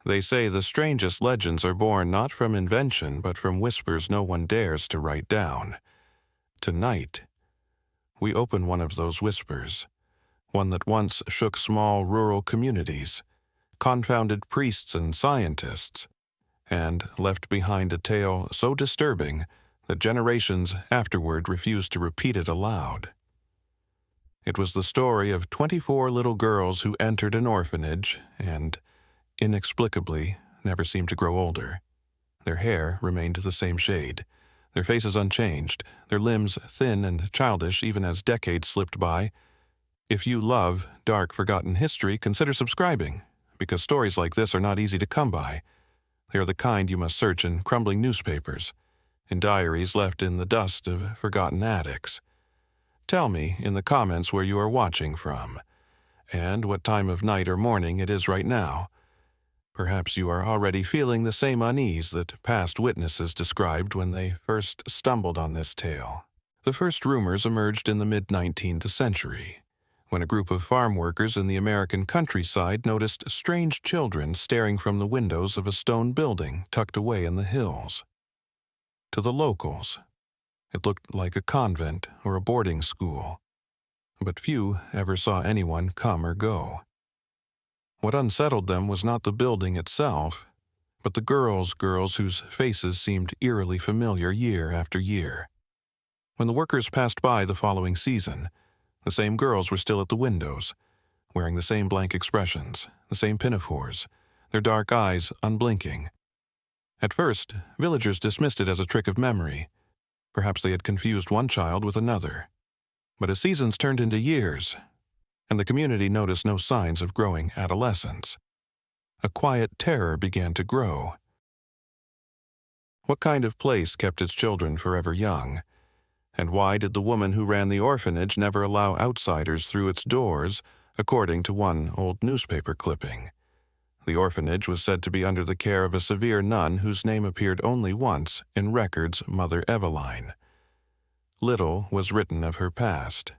They say the strangest legends are born not from invention but from whispers no one dares to write down. Tonight, we open one of those whispers, one that once shook small rural communities, confounded priests and scientists, and left behind a tale so disturbing that generations afterward refused to repeat it aloud. It was the story of 24 little girls who entered an orphanage and, inexplicably, never seemed to grow older. Their hair remained the same shade, their faces unchanged, their limbs thin and childish even as decades slipped by. If you love dark, forgotten history, consider subscribing, because stories like this are not easy to come by. They are the kind you must search in crumbling newspapers, in diaries left in the dust of forgotten attics. Tell me in the comments where you are watching from, and what time of night or morning it is right now. Perhaps you are already feeling the same unease that past witnesses described when they first stumbled on this tale. The first rumors emerged in the mid-19th century, when a group of farm workers in the American countryside noticed strange children staring from the windows of a stone building tucked away in the hills. To the locals, it looked like a convent or a boarding school, but few ever saw anyone come or go. What unsettled them was not the building itself, but the girls whose faces seemed eerily familiar year after year. When the workers passed by the following season, the same girls were still at the windows, wearing the same blank expressions, the same pinafores, their dark eyes unblinking. At first, villagers dismissed it as a trick of memory. Perhaps they had confused one child with another. But as seasons turned into years, and the community noticed no signs of growing adolescence, a quiet terror began to grow. What kind of place kept its children forever young? And why did the woman who ran the orphanage never allow outsiders through its doors, according to one old newspaper clipping? The orphanage was said to be under the care of a severe nun whose name appeared only once in records Mother Eveline. Little was written of her past,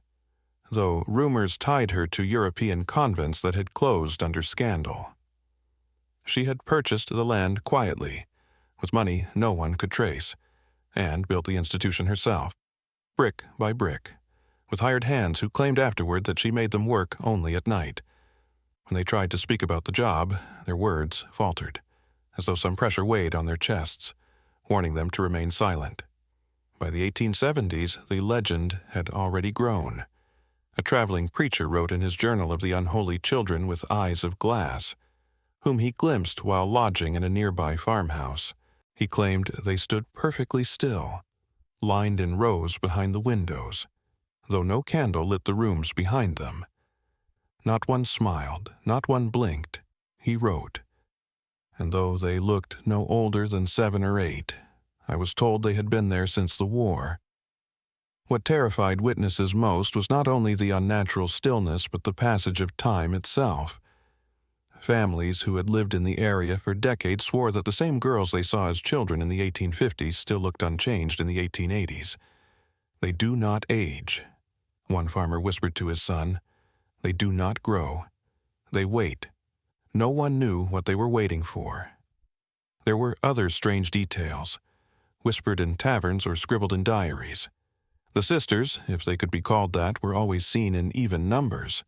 though rumors tied her to European convents that had closed under scandal. She had purchased the land quietly, with money no one could trace, and built the institution herself, brick by brick, with hired hands who claimed afterward that she made them work only at night. When they tried to speak about the job, their words faltered, as though some pressure weighed on their chests, warning them to remain silent. By the 1870s, the legend had already grown. A traveling preacher wrote in his journal of the unholy children with eyes of glass, whom he glimpsed while lodging in a nearby farmhouse. He claimed they stood perfectly still, lined in rows behind the windows, though no candle lit the rooms behind them. Not one smiled, not one blinked, he wrote. And though they looked no older than 7 or 8, I was told they had been there since the war. What terrified witnesses most was not only the unnatural stillness but the passage of time itself. Families who had lived in the area for decades swore that the same girls they saw as children in the 1850s still looked unchanged in the 1880s. They do not age, one farmer whispered to his son. They do not grow. They wait. No one knew what they were waiting for. There were other strange details, whispered in taverns or scribbled in diaries. The sisters, if they could be called that, were always seen in even numbers,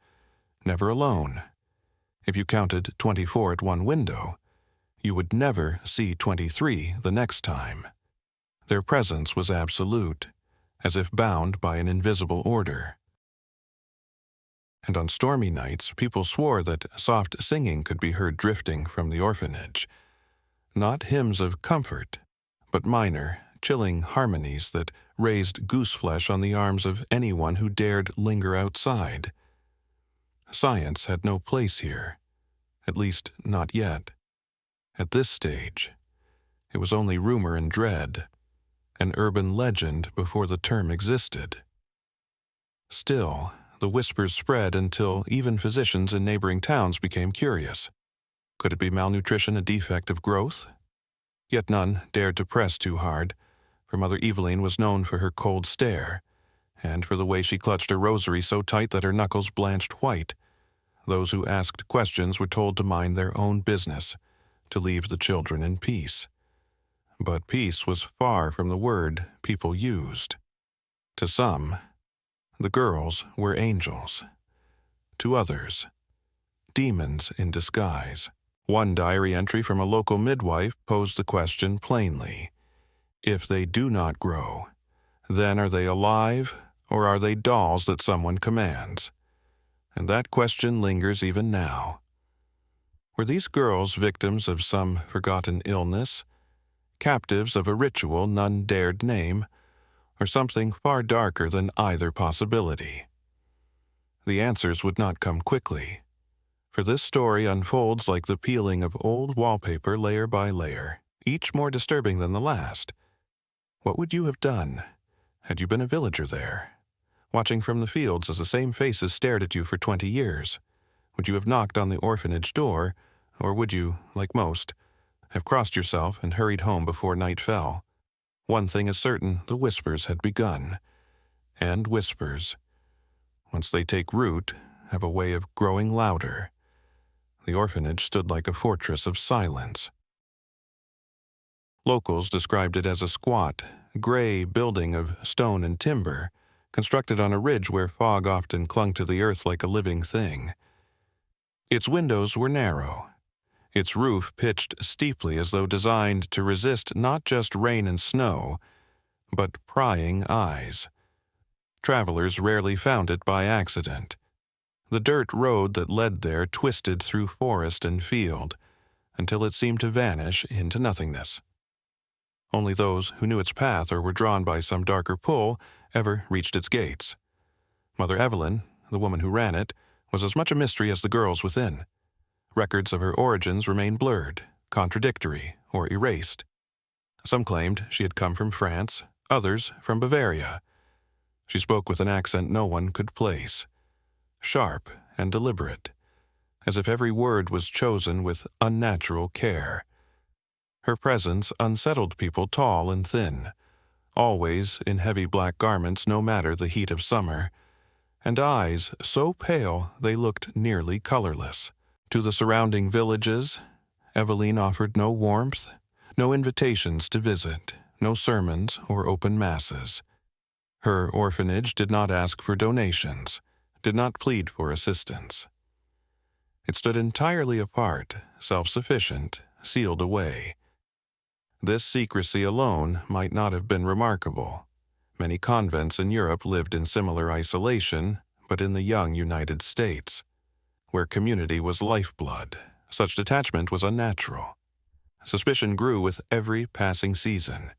never alone. If you counted 24 at one window, you would never see 23 the next time. Their presence was absolute, as if bound by an invisible order. And on stormy nights, people swore that soft singing could be heard drifting from the orphanage. Not hymns of comfort, but minor, chilling harmonies that raised gooseflesh on the arms of anyone who dared linger outside. Science had no place here, at least not yet. At this stage, it was only rumor and dread, an urban legend before the term existed. Still, the whispers spread until even physicians in neighboring towns became curious. Could it be malnutrition, a defect of growth? Yet none dared to press too hard, for Mother Eveline was known for her cold stare, and for the way she clutched her rosary so tight that her knuckles blanched white. Those who asked questions were told to mind their own business, to leave the children in peace. But peace was far from the word people used. To some, the girls were angels. To others, demons in disguise. One diary entry from a local midwife posed the question plainly. If they do not grow, then are they alive, or are they dolls that someone commands? And that question lingers even now. Were these girls victims of some forgotten illness, captives of a ritual none dared name, or something far darker than either possibility? The answers would not come quickly, for this story unfolds like the peeling of old wallpaper layer by layer, each more disturbing than the last. What would you have done had you been a villager there, watching from the fields as the same faces stared at you for 20 years? Would you have knocked on the orphanage door, or would you, like most, have crossed yourself and hurried home before night fell? One thing is certain, the whispers had begun. And whispers, once they take root, have a way of growing louder. The orphanage stood like a fortress of silence. Locals described it as a squat, gray building of stone and timber, constructed on a ridge where fog often clung to the earth like a living thing. Its windows were narrow, its roof pitched steeply as though designed to resist not just rain and snow, but prying eyes. Travelers rarely found it by accident. The dirt road that led there twisted through forest and field, until it seemed to vanish into nothingness. Only those who knew its path or were drawn by some darker pull ever reached its gates. Mother Eveline, the woman who ran it, was as much a mystery as the girls within. Records of her origins remain blurred, contradictory, or erased. Some claimed she had come from France, others from Bavaria. She spoke with an accent no one could place, sharp and deliberate, as if every word was chosen with unnatural care. Her presence unsettled people tall and thin, always in heavy black garments no matter the heat of summer, and eyes so pale they looked nearly colorless. To the surrounding villages, Eveline offered no warmth, no invitations to visit, no sermons or open masses. Her orphanage did not ask for donations, did not plead for assistance. It stood entirely apart, self-sufficient, sealed away. This secrecy alone might not have been remarkable. Many convents in Europe lived in similar isolation, but in the young United States, where community was lifeblood, such detachment was unnatural. Suspicion grew with every passing season,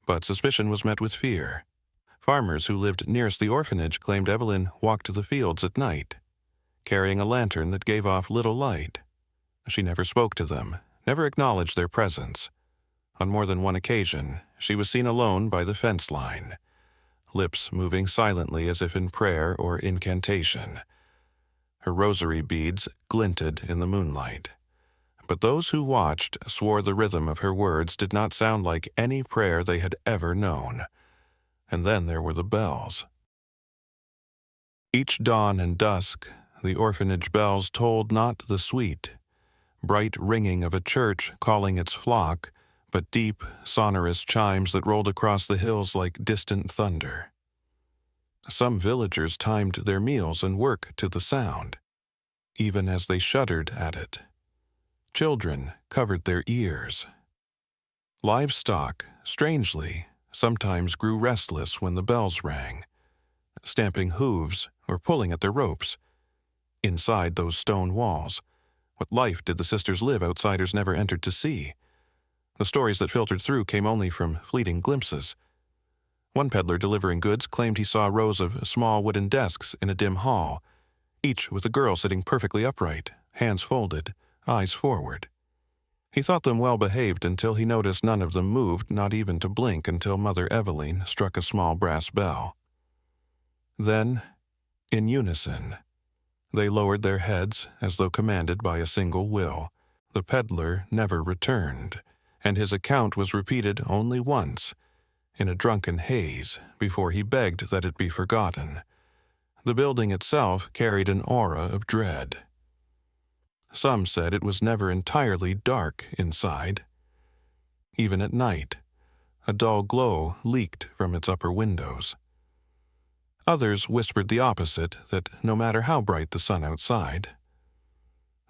but suspicion was met with fear. Farmers who lived nearest the orphanage claimed Eveline walked to the fields at night, carrying a lantern that gave off little light. She never spoke to them, never acknowledged their presence. On more than one occasion, she was seen alone by the fence line, lips moving silently as if in prayer or incantation. Her rosary beads glinted in the moonlight. But those who watched swore the rhythm of her words did not sound like any prayer they had ever known. And then there were the bells. Each dawn and dusk, the orphanage bells tolled not the sweet, bright ringing of a church calling its flock, but deep, sonorous chimes that rolled across the hills like distant thunder. Some villagers timed their meals and work to the sound, even as they shuddered at it. Children covered their ears. Livestock, strangely, sometimes grew restless when the bells rang, stamping hooves or pulling at their ropes. Inside those stone walls, what life did the sisters live outsiders never entered to see? The stories that filtered through came only from fleeting glimpses. One peddler delivering goods claimed he saw rows of small wooden desks in a dim hall, each with a girl sitting perfectly upright, hands folded, eyes forward. He thought them well behaved until he noticed none of them moved, not even to blink, until Mother Eveline struck a small brass bell. Then, in unison, they lowered their heads as though commanded by a single will. The peddler never returned, and his account was repeated only once, in a drunken haze, before he begged that it be forgotten. The building itself carried an aura of dread. Some said it was never entirely dark inside. Even at night, a dull glow leaked from its upper windows. Others whispered the opposite, that no matter how bright the sun outside,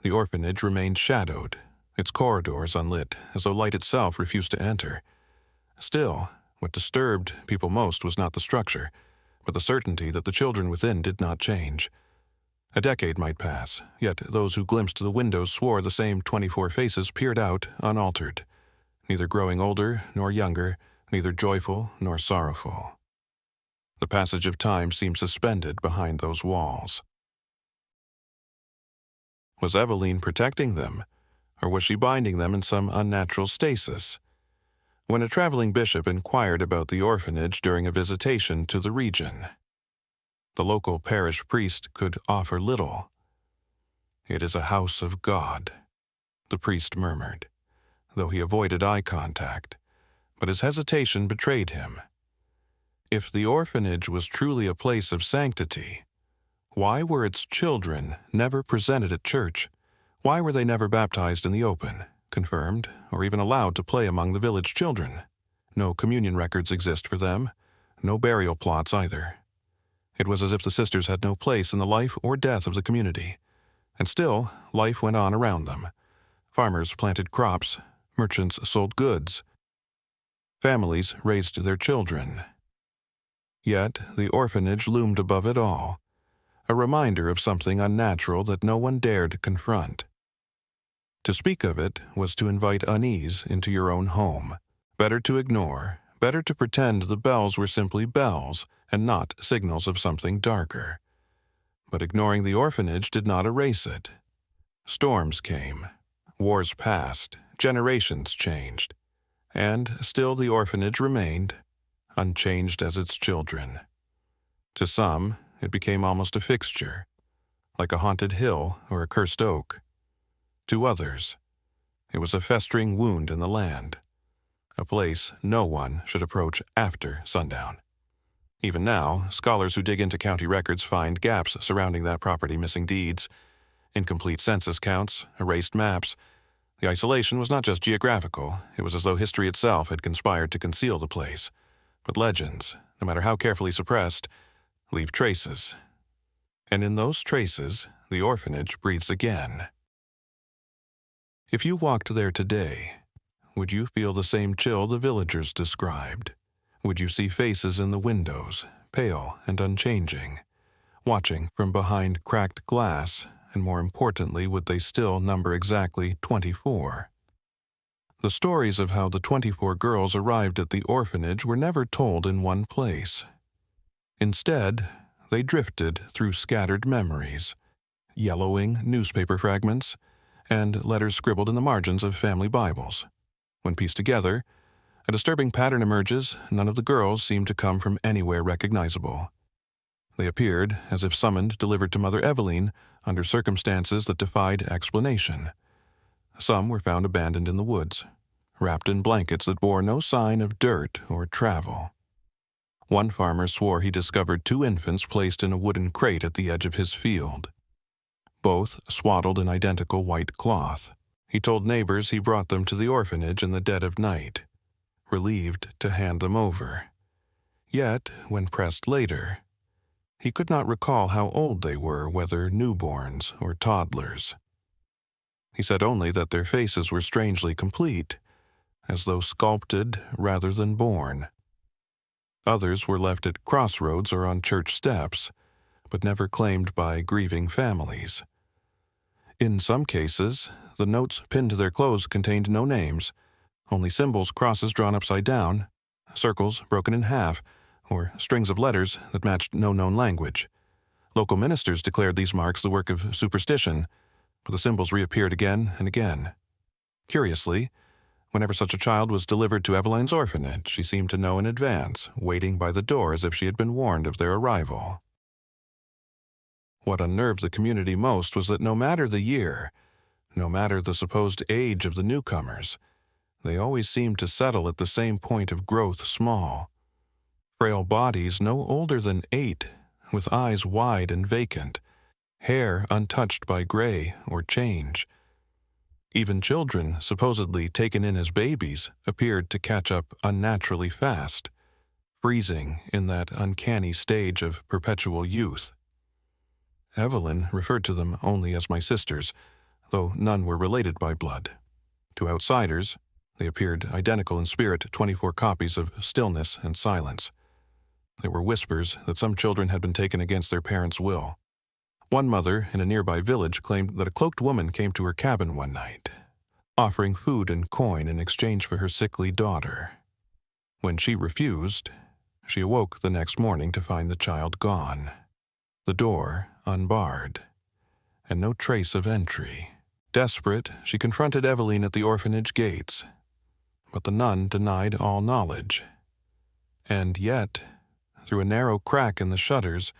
the orphanage remained shadowed, its corridors unlit, as though light itself refused to enter. Still, what disturbed people most was not the structure, but the certainty that the children within did not change. A decade might pass, yet those who glimpsed the windows swore the same 24 faces peered out unaltered, neither growing older nor younger, neither joyful nor sorrowful. The passage of time seemed suspended behind those walls. Was Eveline protecting them, or was she binding them in some unnatural stasis? When a traveling bishop inquired about the orphanage during a visitation to the region, the local parish priest could offer little. "It is a house of God," the priest murmured, though he avoided eye contact, but his hesitation betrayed him. If the orphanage was truly a place of sanctity, why were its children never presented at church? Why were they never baptized in the open, confirmed, or even allowed to play among the village children? No communion records exist for them, no burial plots either. It was as if the sisters had no place in the life or death of the community. And still, life went on around them. Farmers planted crops, merchants sold goods. Families raised their children. Yet the orphanage loomed above it all, a reminder of something unnatural that no one dared confront. To speak of it was to invite unease into your own home. Better to ignore, better to pretend the bells were simply bells and not signals of something darker. But ignoring the orphanage did not erase it. Storms came, wars passed, generations changed, and still the orphanage remained, unchanged as its children. To some, it became almost a fixture, like a haunted hill or a cursed oak. To others, it was a festering wound in the land, a place no one should approach after sundown. Even now, scholars who dig into county records find gaps surrounding that property, missing deeds, incomplete census counts, erased maps. The isolation was not just geographical, it was as though history itself had conspired to conceal the place. But legends, no matter how carefully suppressed, leave traces. And in those traces, the orphanage breathes again. If you walked there today, would you feel the same chill the villagers described? Would you see faces in the windows, pale and unchanging, watching from behind cracked glass, and more importantly, would they still number exactly 24? The stories of how the 24 girls arrived at the orphanage were never told in one place. Instead, they drifted through scattered memories, yellowing newspaper fragments, and letters scribbled in the margins of family Bibles. When pieced together, a disturbing pattern emerges. None of the girls seem to come from anywhere recognizable. They appeared as if summoned, delivered to Mother Eveline, under circumstances that defied explanation. Some were found abandoned in the woods, wrapped in blankets that bore no sign of dirt or travel. One farmer swore he discovered 2 infants placed in a wooden crate at the edge of his field, both swaddled in identical white cloth. He told neighbors he brought them to the orphanage in the dead of night, relieved to hand them over. Yet, when pressed later, he could not recall how old they were, whether newborns or toddlers. He said only that their faces were strangely complete, as though sculpted rather than born. Others were left at crossroads or on church steps, but never claimed by grieving families. In some cases, the notes pinned to their clothes contained no names, only symbols, crosses drawn upside down, circles broken in half, or strings of letters that matched no known language. Local ministers declared these marks the work of superstition, but the symbols reappeared again and again. Curiously, whenever such a child was delivered to Eveline's orphanage, she seemed to know in advance, waiting by the door as if she had been warned of their arrival. What unnerved the community most was that no matter the year, no matter the supposed age of the newcomers, they always seemed to settle at the same point of growth, small. Frail bodies no older than 8, with eyes wide and vacant, hair untouched by gray or change. Even children, supposedly taken in as babies, appeared to catch up unnaturally fast, freezing in that uncanny stage of perpetual youth. Eveline referred to them only as my sisters, though none were related by blood. To outsiders, they appeared identical in spirit, 24 copies of stillness and silence. There were whispers that some children had been taken against their parents' will. One mother in a nearby village claimed that a cloaked woman came to her cabin one night, offering food and coin in exchange for her sickly daughter. When she refused, she awoke the next morning to find the child gone, the door unbarred, and no trace of entry. Desperate, she confronted Eveline at the orphanage gates, but the nun denied all knowledge. And yet, through a narrow crack in the shutters,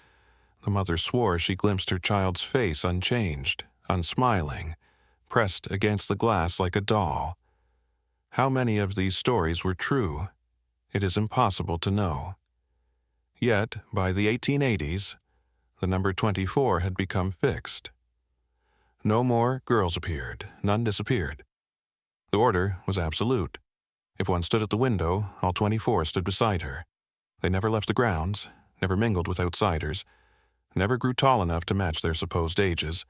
the mother swore she glimpsed her child's face unchanged, unsmiling, pressed against the glass like a doll. How many of these stories were true, it is impossible to know. Yet, by the 1880s, the number 24 had become fixed. No more girls appeared, none disappeared. The order was absolute. If one stood at the window, all 24 stood beside her. They never left the grounds, never mingled with outsiders, never grew tall enough to match their supposed ages.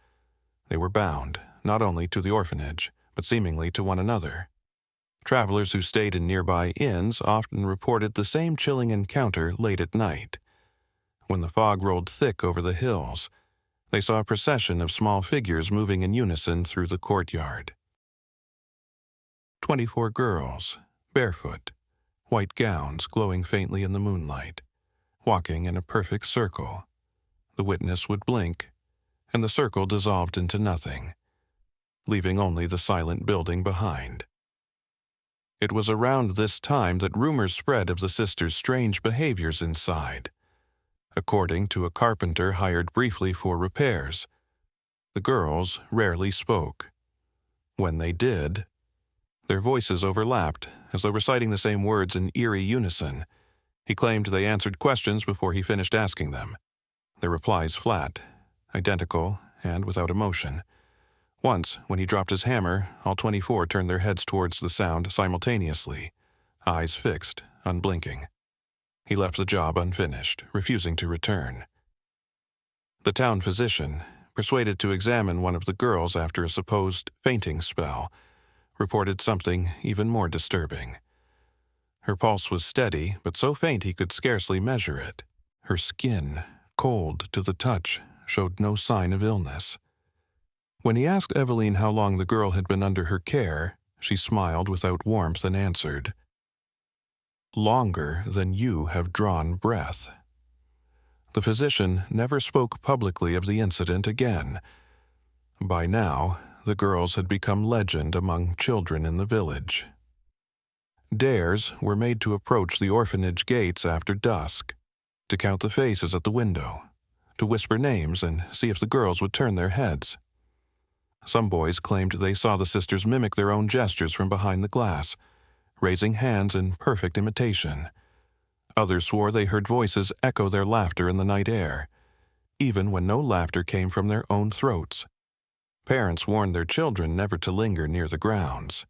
They were bound, not only to the orphanage, but seemingly to one another. Travelers who stayed in nearby inns often reported the same chilling encounter late at night. When the fog rolled thick over the hills, they saw a procession of small figures moving in unison through the courtyard. 24 girls, barefoot, white gowns glowing faintly in the moonlight, walking in a perfect circle. The witness would blink, and the circle dissolved into nothing, leaving only the silent building behind. It was around this time that rumors spread of the sisters' strange behaviors inside. According to a carpenter hired briefly for repairs, the girls rarely spoke. When they did, their voices overlapped, as though reciting the same words in eerie unison. He claimed they answered questions before he finished asking them. Their replies flat, identical, and without emotion. Once, when he dropped his hammer, all 24 turned their heads towards the sound simultaneously, eyes fixed, unblinking. He left the job unfinished, refusing to return. The town physician, persuaded to examine one of the girls after a supposed fainting spell, reported something even more disturbing. Her pulse was steady, but so faint he could scarcely measure it. Her skin, cold to the touch, showed no sign of illness. When he asked Eveline how long the girl had been under her care, she smiled without warmth and answered, "Longer than you have drawn breath." The physician never spoke publicly of the incident again. By now, the girls had become legend among children in the village. Dares were made to approach the orphanage gates after dusk, to count the faces at the window, to whisper names and see if the girls would turn their heads. Some boys claimed they saw the sisters mimic their own gestures from behind the glass, raising hands in perfect imitation. Others swore they heard voices echo their laughter in the night air, even when no laughter came from their own throats. Parents warned their children never to linger near the grounds,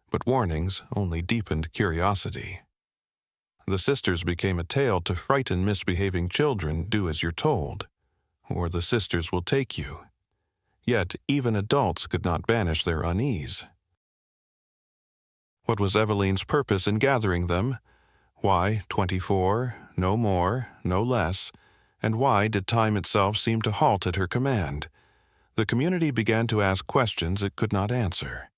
but warnings only deepened curiosity. The sisters became a tale to frighten misbehaving children. Do as you're told, or the sisters will take you. Yet even adults could not banish their unease. What was Eveline's purpose in gathering them? Why 24, no more, no less, and why did time itself seem to halt at her command? The community began to ask questions it could not answer.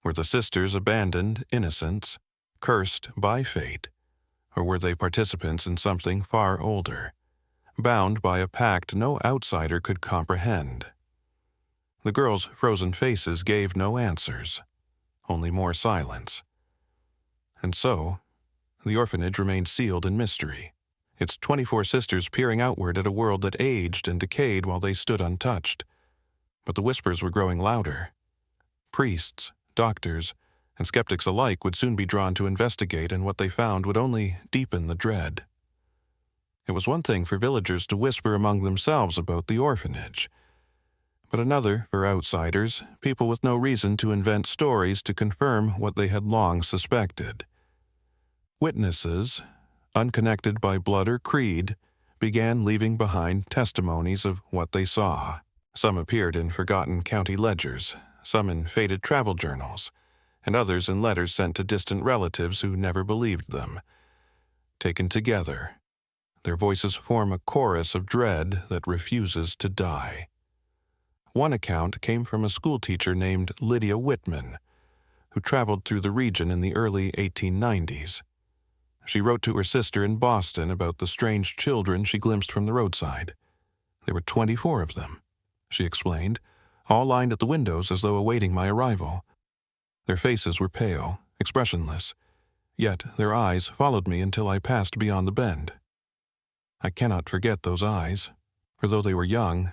Were the sisters abandoned innocents, cursed by fate, or were they participants in something far older, bound by a pact no outsider could comprehend? The girls' frozen faces gave no answers, only more silence. And so, the orphanage remained sealed in mystery, its 24 sisters peering outward at a world that aged and decayed while they stood untouched. But the whispers were growing louder. Priests, doctors, and skeptics alike would soon be drawn to investigate, and what they found would only deepen the dread. It was one thing for villagers to whisper among themselves about the orphanage, but another for outsiders, people with no reason to invent stories to confirm what they had long suspected. Witnesses, unconnected by blood or creed, began leaving behind testimonies of what they saw. Some appeared in forgotten county ledgers, some in faded travel journals, and others in letters sent to distant relatives who never believed them. Taken together, their voices form a chorus of dread that refuses to die. One account came from a schoolteacher named Lydia Whitman, who traveled through the region in the early 1890s. She wrote to her sister in Boston about the strange children she glimpsed from the roadside. There were 24 of them, she explained, all lined at the windows as though awaiting my arrival. Their faces were pale, expressionless, yet their eyes followed me until I passed beyond the bend. I cannot forget those eyes, for though they were young,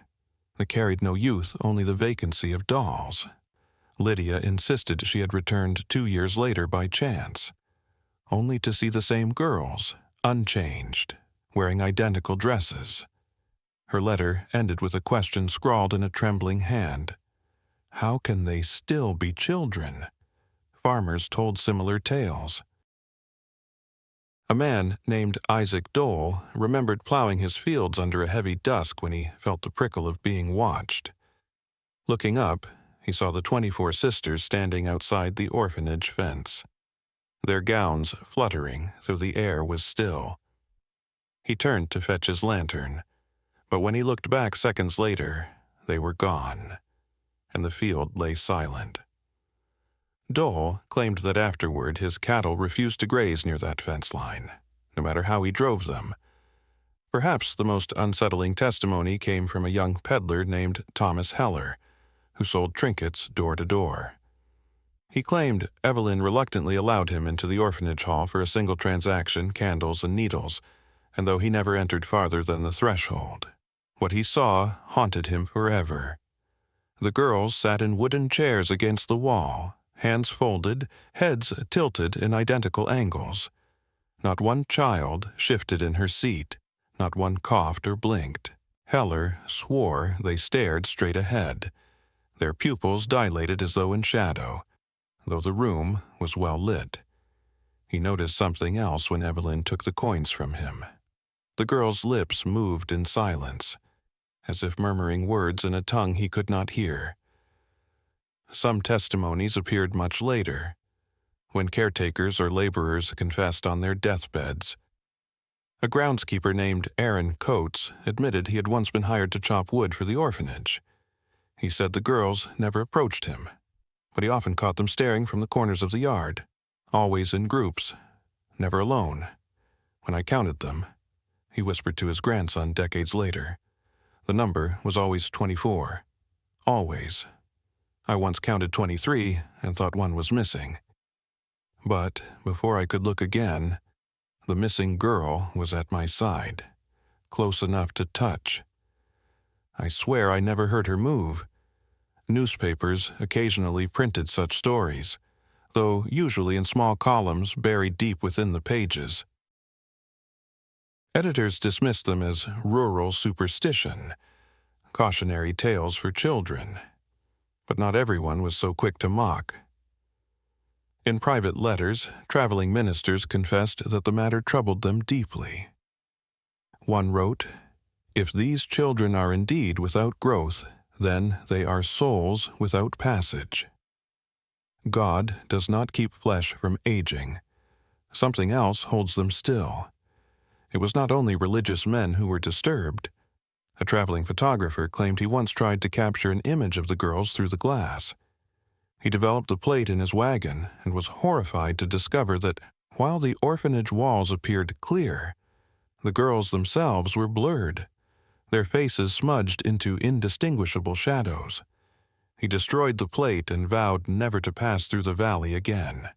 they carried no youth, only the vacancy of dolls. Lydia insisted she had returned 2 years later by chance, only to see the same girls, unchanged, wearing identical dresses. Her letter ended with a question scrawled in a trembling hand. How can they still be children? Farmers told similar tales. A man named Isaac Dole remembered plowing his fields under a heavy dusk when he felt the prickle of being watched. Looking up, he saw the 24 sisters standing outside the orphanage fence. Their gowns fluttering, though the air was still. He turned to fetch his lantern, but when he looked back seconds later, they were gone, and the field lay silent. Dole claimed that afterward his cattle refused to graze near that fence line, no matter how he drove them. Perhaps the most unsettling testimony came from a young peddler named Thomas Heller, who sold trinkets door to door. He claimed Evelyn reluctantly allowed him into the orphanage hall for a single transaction, candles and needles, and though he never entered farther than the threshold, what he saw haunted him forever. The girls sat in wooden chairs against the wall, hands folded, heads tilted in identical angles. Not one child shifted in her seat, not one coughed or blinked. Heller swore they stared straight ahead, their pupils dilated as though in shadow, though the room was well lit. He noticed something else when Evelyn took the coins from him. The girl's lips moved in silence, as if murmuring words in a tongue he could not hear. Some testimonies appeared much later, when caretakers or laborers confessed on their deathbeds. A groundskeeper named Aaron Coates admitted he had once been hired to chop wood for the orphanage. He said the girls never approached him, but he often caught them staring from the corners of the yard, always in groups, never alone. When I counted them, he whispered to his grandson decades later, the number was always 24. Always. I once counted 23 and thought one was missing. But before I could look again, the missing girl was at my side, close enough to touch. I swear I never heard her move. Newspapers occasionally printed such stories, though usually in small columns buried deep within the pages. Editors dismissed them as rural superstition, cautionary tales for children. But not everyone was so quick to mock. In private letters, traveling ministers confessed that the matter troubled them deeply. One wrote, "If these children are indeed without growth, then they are souls without passage. God does not keep flesh from aging. Something else holds them still." It was not only religious men who were disturbed. A traveling photographer claimed he once tried to capture an image of the girls through the glass. He developed the plate in his wagon and was horrified to discover that while the orphanage walls appeared clear, the girls themselves were blurred, their faces smudged into indistinguishable shadows. He destroyed the plate and vowed never to pass through the valley again.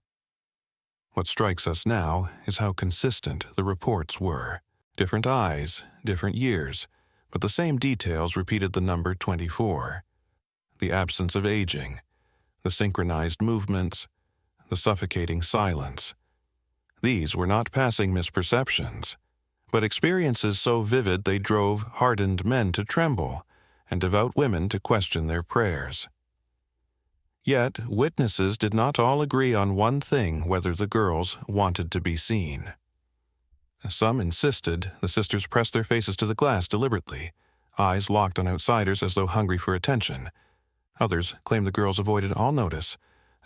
What strikes us now is how consistent the reports were. Different eyes, different years, but the same details repeated the number 24. The absence of aging, the synchronized movements, the suffocating silence. These were not passing misperceptions, but experiences so vivid they drove hardened men to tremble and devout women to question their prayers. Yet, witnesses did not all agree on one thing: whether the girls wanted to be seen. Some insisted the sisters pressed their faces to the glass deliberately, eyes locked on outsiders as though hungry for attention. Others claimed the girls avoided all notice,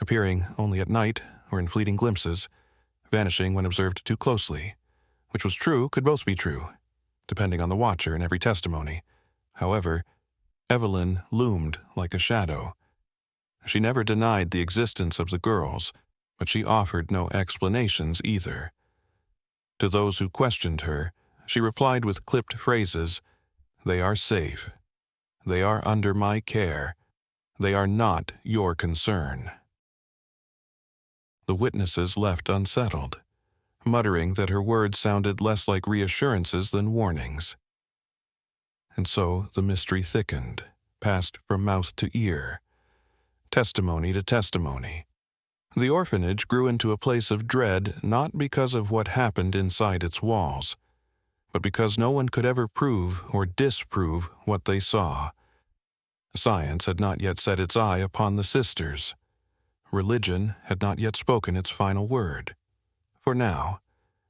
appearing only at night or in fleeting glimpses, vanishing when observed too closely. Which was true could both be true, depending on the watcher and every testimony. However, Eveline loomed like a shadow. She never denied the existence of the girls, but she offered no explanations either. To those who questioned her, she replied with clipped phrases: "They are safe. They are under my care. They are not your concern." The witnesses left unsettled, muttering that her words sounded less like reassurances than warnings. And so the mystery thickened, passed from mouth to ear, testimony to testimony. The orphanage grew into a place of dread not because of what happened inside its walls, but because no one could ever prove or disprove what they saw. Science had not yet set its eye upon the sisters. Religion had not yet spoken its final word. For now,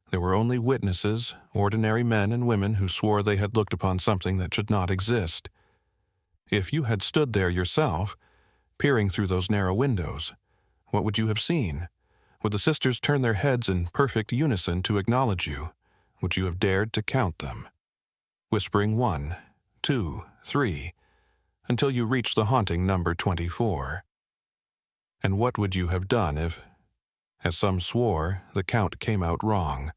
there were only witnesses, ordinary men and women who swore they had looked upon something that should not exist. If you had stood there yourself, peering through those narrow windows, what would you have seen? Would the sisters turn their heads in perfect unison to acknowledge you? Would you have dared to count them? Whispering 1, 2, 3, until you reached the haunting number 24. And what would you have done if, as some swore, the count came out wrong?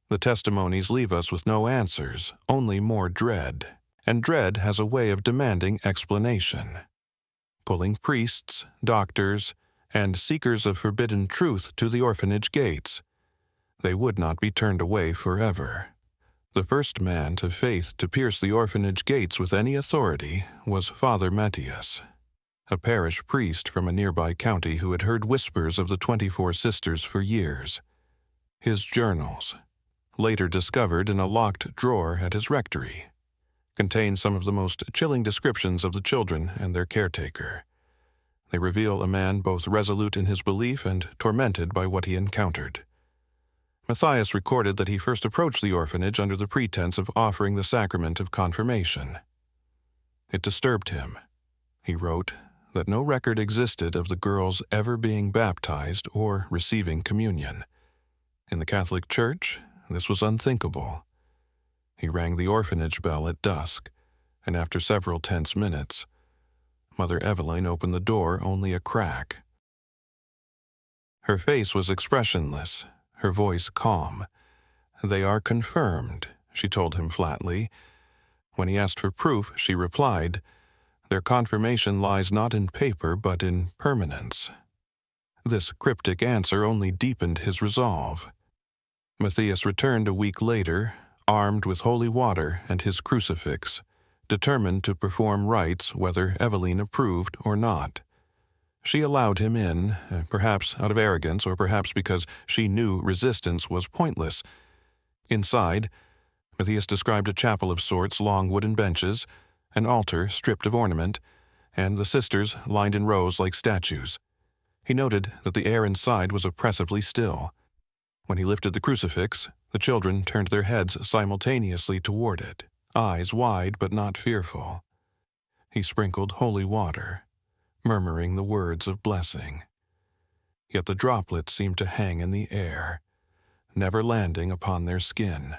The testimonies leave us with no answers, only more dread. And dread has a way of demanding explanation, pulling priests, doctors, and seekers of forbidden truth to the orphanage gates. They would not be turned away forever. The first man to faith to pierce the orphanage gates with any authority was Father Matthias, a parish priest from a nearby county who had heard whispers of the 24 sisters for years. His journals, later discovered in a locked drawer at his rectory, contain some of the most chilling descriptions of the children and their caretaker. They reveal a man both resolute in his belief and tormented by what he encountered. Matthias recorded that he first approached the orphanage under the pretense of offering the sacrament of confirmation. It disturbed him. He wrote that no record existed of the girls ever being baptized or receiving communion. In the Catholic Church, this was unthinkable. He rang the orphanage bell at dusk, and after several tense minutes, Mother Eveline opened the door only a crack. Her face was expressionless, her voice calm. "They are confirmed," she told him flatly. When he asked for proof, she replied, "Their confirmation lies not in paper but in permanence." This cryptic answer only deepened his resolve. Matthias returned a week later, armed with holy water and his crucifix, determined to perform rites whether Eveline approved or not. She allowed him in, perhaps out of arrogance or perhaps because she knew resistance was pointless. Inside, Matthias described a chapel of sorts, long wooden benches, an altar stripped of ornament, and the sisters lined in rows like statues. He noted that the air inside was oppressively still. When he lifted the crucifix, the children turned their heads simultaneously toward it, eyes wide but not fearful. He sprinkled holy water, murmuring the words of blessing. Yet the droplets seemed to hang in the air, never landing upon their skin.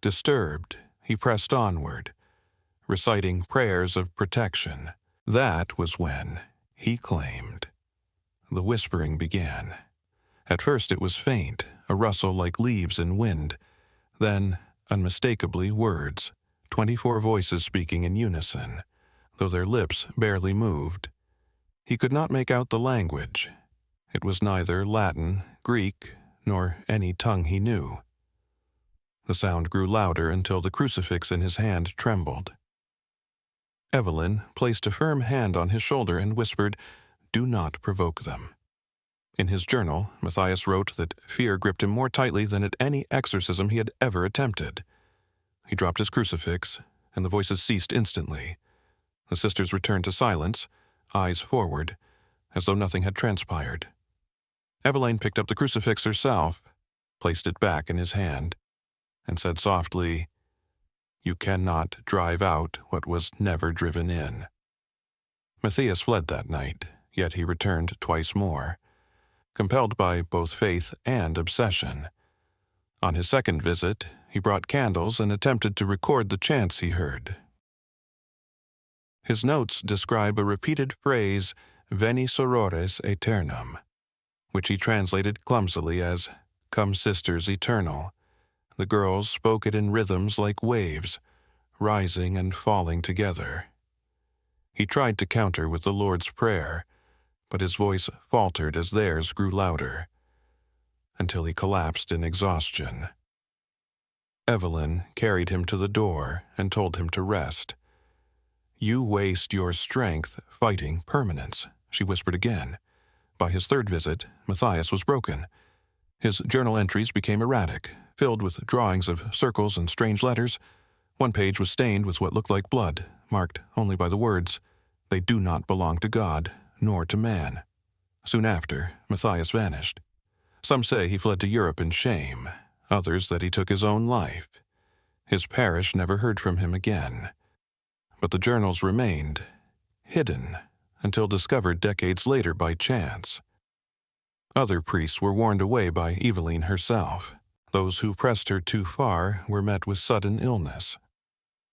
Disturbed, he pressed onward, reciting prayers of protection. That was when, he claimed, the whispering began. At first it was faint, a rustle like leaves in wind. Then, unmistakably, words, 24 voices speaking in unison, though their lips barely moved. He could not make out the language. It was neither Latin, Greek, nor any tongue he knew. The sound grew louder until the crucifix in his hand trembled. Eveline placed a firm hand on his shoulder and whispered, "Do not provoke them." In his journal, Matthias wrote that fear gripped him more tightly than at any exorcism he had ever attempted. He dropped his crucifix, and the voices ceased instantly. The sisters returned to silence, eyes forward, as though nothing had transpired. Eveline picked up the crucifix herself, placed it back in his hand, and said softly, "You cannot drive out what was never driven in." Matthias fled that night, yet he returned twice more, compelled by both faith and obsession. On his second visit, he brought candles and attempted to record the chants he heard. His notes describe a repeated phrase, "Veni sorores aeternam," which he translated clumsily as, "Come sisters eternal." The girls spoke it in rhythms like waves, rising and falling together. He tried to counter with the Lord's Prayer, but his voice faltered as theirs grew louder, until he collapsed in exhaustion. Eveline carried him to the door and told him to rest. "You waste your strength fighting permanence," she whispered again. By his third visit, Matthias was broken. His journal entries became erratic, filled with drawings of circles and strange letters. One page was stained with what looked like blood, marked only by the words, "They do not belong to God, nor to man." Soon after, Matthias vanished. Some say he fled to Europe in shame, others that he took his own life. His parish never heard from him again. But the journals remained, hidden, until discovered decades later by chance. Other priests were warned away by Eveline herself. Those who pressed her too far were met with sudden illness,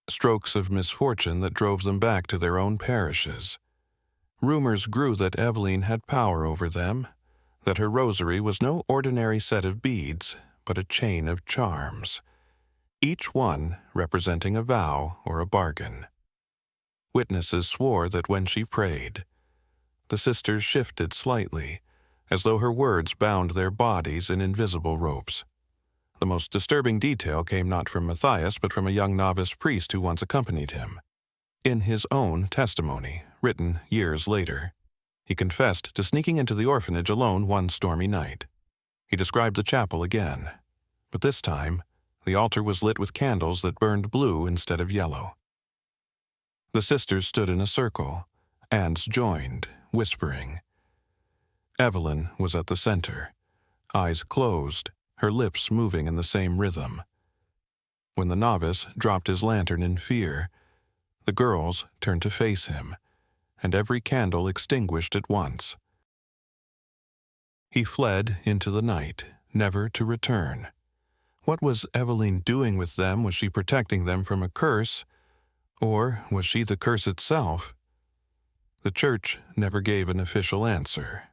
strokes of misfortune that drove them back to their own parishes. Rumors grew that Eveline had power over them, that her rosary was no ordinary set of beads, but a chain of charms, each one representing a vow or a bargain. Witnesses swore that when she prayed, the sisters shifted slightly, as though her words bound their bodies in invisible ropes. The most disturbing detail came not from Matthias, but from a young novice priest who once accompanied him. In his own testimony, written years later, he confessed to sneaking into the orphanage alone one stormy night. He described the chapel again, but this time, the altar was lit with candles that burned blue instead of yellow. The sisters stood in a circle, hands joined, whispering. Eveline was at the center, eyes closed, her lips moving in the same rhythm. When the novice dropped his lantern in fear, the girls turned to face him, and every candle extinguished at once. He fled into the night, never to return. What was Eveline doing with them? Was she protecting them from a curse, or was she the curse itself? The church never gave an official answer.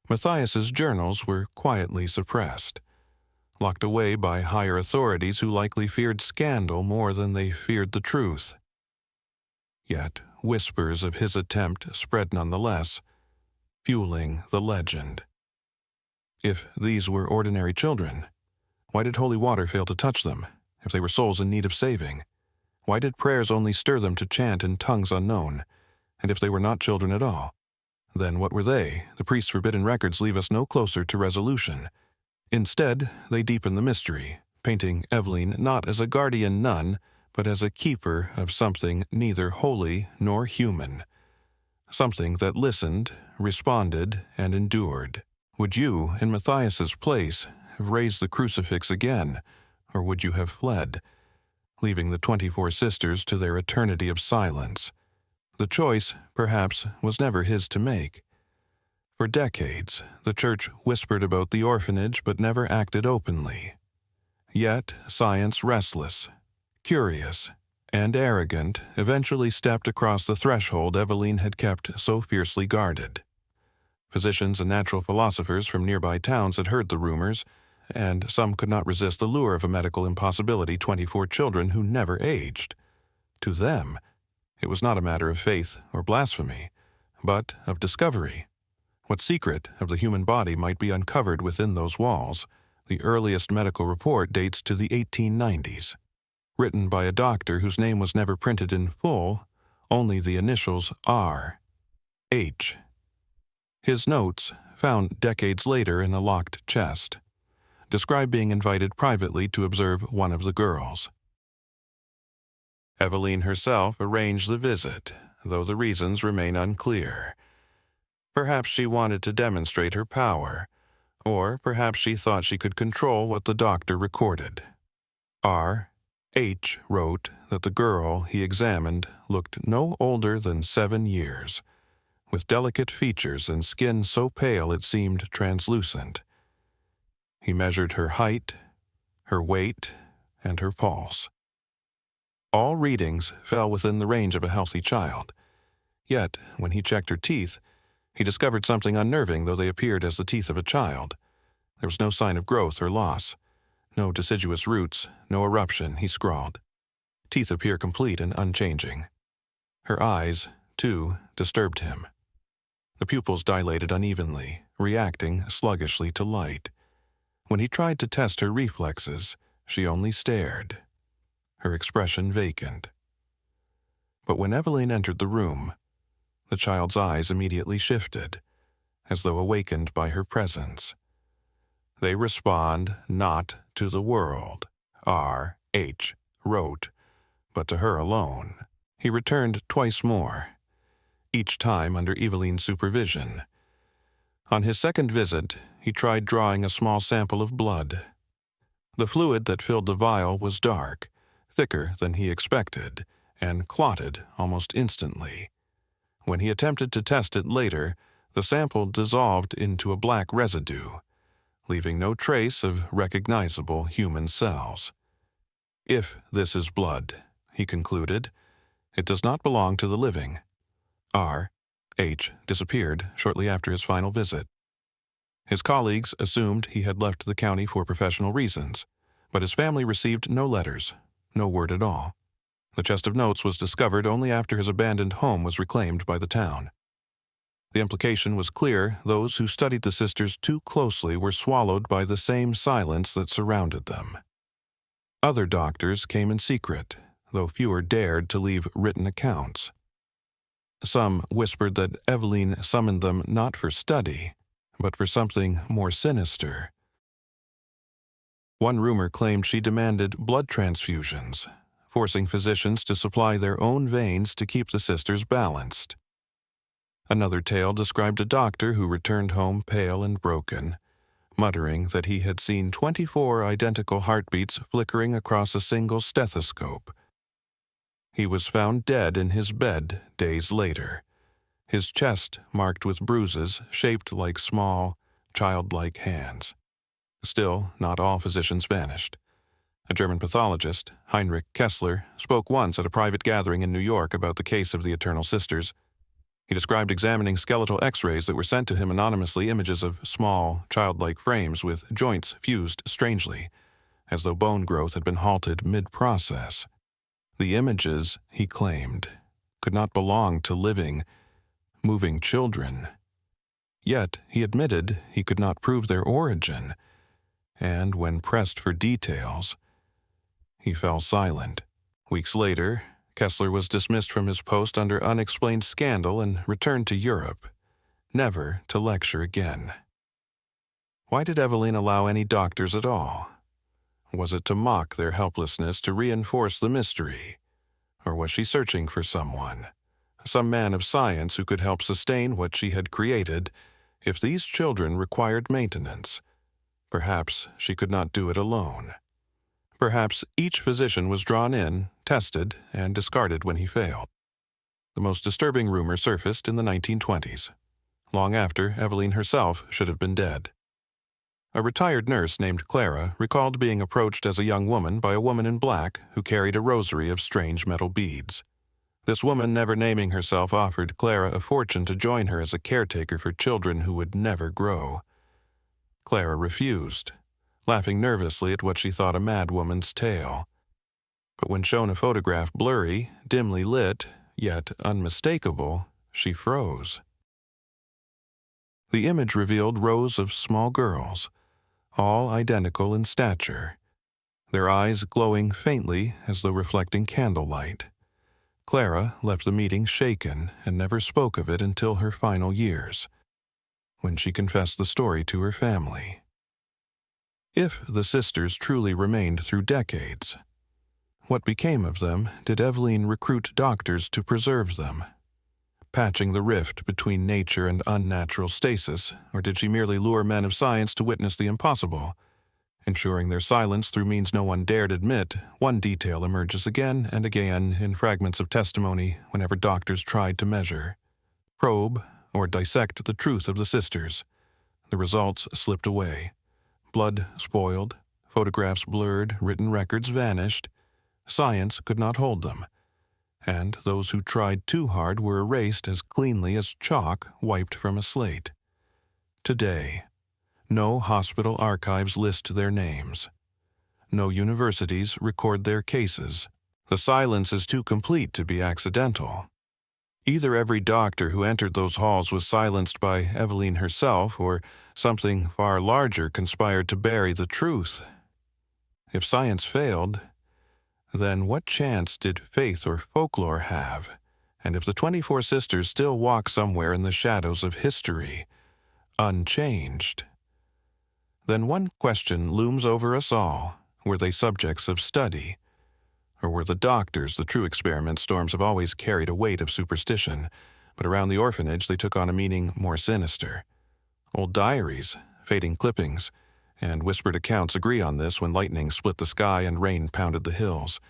Matthias's journals were quietly suppressed, locked away by higher authorities who likely feared scandal more than they feared the truth. Yet whispers of his attempt spread nonetheless, fueling the legend. If these were ordinary children, why did holy water fail to touch them, if they were souls in need of saving? Why did prayers only stir them to chant in tongues unknown? And if they were not children at all, then what were they? The priest's forbidden records leave us no closer to resolution. Instead, they deepen the mystery, painting Eveline not as a guardian nun, but as a keeper of something neither holy nor human. Something that listened, responded, and endured. Would you, in Matthias's place, have raised the crucifix again, or would you have fled, leaving the 24 sisters to their eternity of silence? The choice, perhaps, was never his to make. For decades, the church whispered about the orphanage but never acted openly. Yet, science, restless, curious, and arrogant, eventually stepped across the threshold Eveline had kept so fiercely guarded. Physicians and natural philosophers from nearby towns had heard the rumors, and some could not resist the lure of a medical impossibility: 24 children who never aged. To them, it was not a matter of faith or blasphemy, but of discovery. What secret of the human body might be uncovered within those walls? The earliest medical report dates to the 1890s. Written by a doctor whose name was never printed in full, only the initials R. H. His notes, found decades later in a locked chest, describe being invited privately to observe one of the girls. Eveline herself arranged the visit, though the reasons remain unclear. Perhaps she wanted to demonstrate her power, or perhaps she thought she could control what the doctor recorded. R.H. wrote that the girl he examined looked no older than 7 years, with delicate features and skin so pale it seemed translucent. He measured her height, her weight, and her pulse. All readings fell within the range of a healthy child. Yet, when he checked her teeth, he discovered something unnerving, though they appeared as the teeth of a child. There was no sign of growth or loss. No deciduous roots, no eruption, he scrawled. Teeth appear complete and unchanging. Her eyes, too, disturbed him. The pupils dilated unevenly, reacting sluggishly to light. When he tried to test her reflexes, she only stared, her expression vacant. But when Eveline entered the room, the child's eyes immediately shifted, as though awakened by her presence. They respond not to the world, R.H. wrote, but to her alone. He returned twice more, each time under Eveline's supervision. On his second visit, he tried drawing a small sample of blood. The fluid that filled the vial was dark, thicker than he expected, and clotted almost instantly. When he attempted to test it later, the sample dissolved into a black residue, leaving no trace of recognizable human cells. If this is blood, he concluded, it does not belong to the living. R.H. disappeared shortly after his final visit. His colleagues assumed he had left the county for professional reasons, but his family received no letters, no word at all. The chest of notes was discovered only after his abandoned home was reclaimed by the town. The implication was clear: those who studied the sisters too closely were swallowed by the same silence that surrounded them. Other doctors came in secret, though fewer dared to leave written accounts. Some whispered that Eveline summoned them not for study, but for something more sinister. One rumor claimed she demanded blood transfusions, forcing physicians to supply their own veins to keep the sisters balanced. Another tale described a doctor who returned home pale and broken, muttering that he had seen 24 identical heartbeats flickering across a single stethoscope. He was found dead in his bed days later, his chest marked with bruises shaped like small, childlike hands. Still, not all physicians vanished. A German pathologist, Heinrich Kessler, spoke once at a private gathering in New York about the case of the Eternal Sisters. He described examining skeletal X-rays that were sent to him anonymously, images of small, childlike frames with joints fused strangely, as though bone growth had been halted mid-process. The images, he claimed, could not belong to living, moving children. Yet, he admitted he could not prove their origin, and when pressed for details, he fell silent. Weeks later, Kessler was dismissed from his post under unexplained scandal and returned to Europe, never to lecture again. Why did Eveline allow any doctors at all? Was it to mock their helplessness, to reinforce the mystery? Or was she searching for someone, some man of science who could help sustain what she had created if these children required maintenance? Perhaps she could not do it alone. Perhaps each physician was drawn in, tested, and discarded when he failed. The most disturbing rumor surfaced in the 1920s, long after Eveline herself should have been dead. A retired nurse named Clara recalled being approached as a young woman by a woman in black who carried a rosary of strange metal beads. This woman, never naming herself, offered Clara a fortune to join her as a caretaker for children who would never grow. Clara refused, laughing nervously at what she thought a madwoman's tale. But when shown a photograph blurry, dimly lit, yet unmistakable, she froze. The image revealed rows of small girls, all identical in stature, their eyes glowing faintly as though reflecting candlelight. Clara left the meeting shaken and never spoke of it until her final years. when she confessed the story to her family. If the sisters truly remained through decades, what became of them? Did Eveline recruit doctors to preserve them, patching the rift between nature and unnatural stasis, or did she merely lure men of science to witness the impossible? Ensuring their silence through means no one dared admit, one detail emerges again and again in fragments of testimony whenever doctors tried to measure, probe, or dissect the truth of the sisters. The results slipped away. Blood spoiled, photographs blurred, written records vanished. Science could not hold them, and those who tried too hard were erased as cleanly as chalk wiped from a slate. Today, no hospital archives list their names. No universities record their cases. The silence is too complete to be accidental. Either every doctor who entered those halls was silenced by Eveline herself, or something far larger conspired to bury the truth. If science failed, then what chance did faith or folklore have? And if the 24 sisters still walk somewhere in the shadows of history, unchanged, then one question looms over us all. Were they subjects of study? Or were the doctors the true experiment? Storms have always carried a weight of superstition, but around the orphanage they took on a meaning more sinister. Old diaries, fading clippings, and whispered accounts agree on this. When lightning split the sky and rain pounded the hills,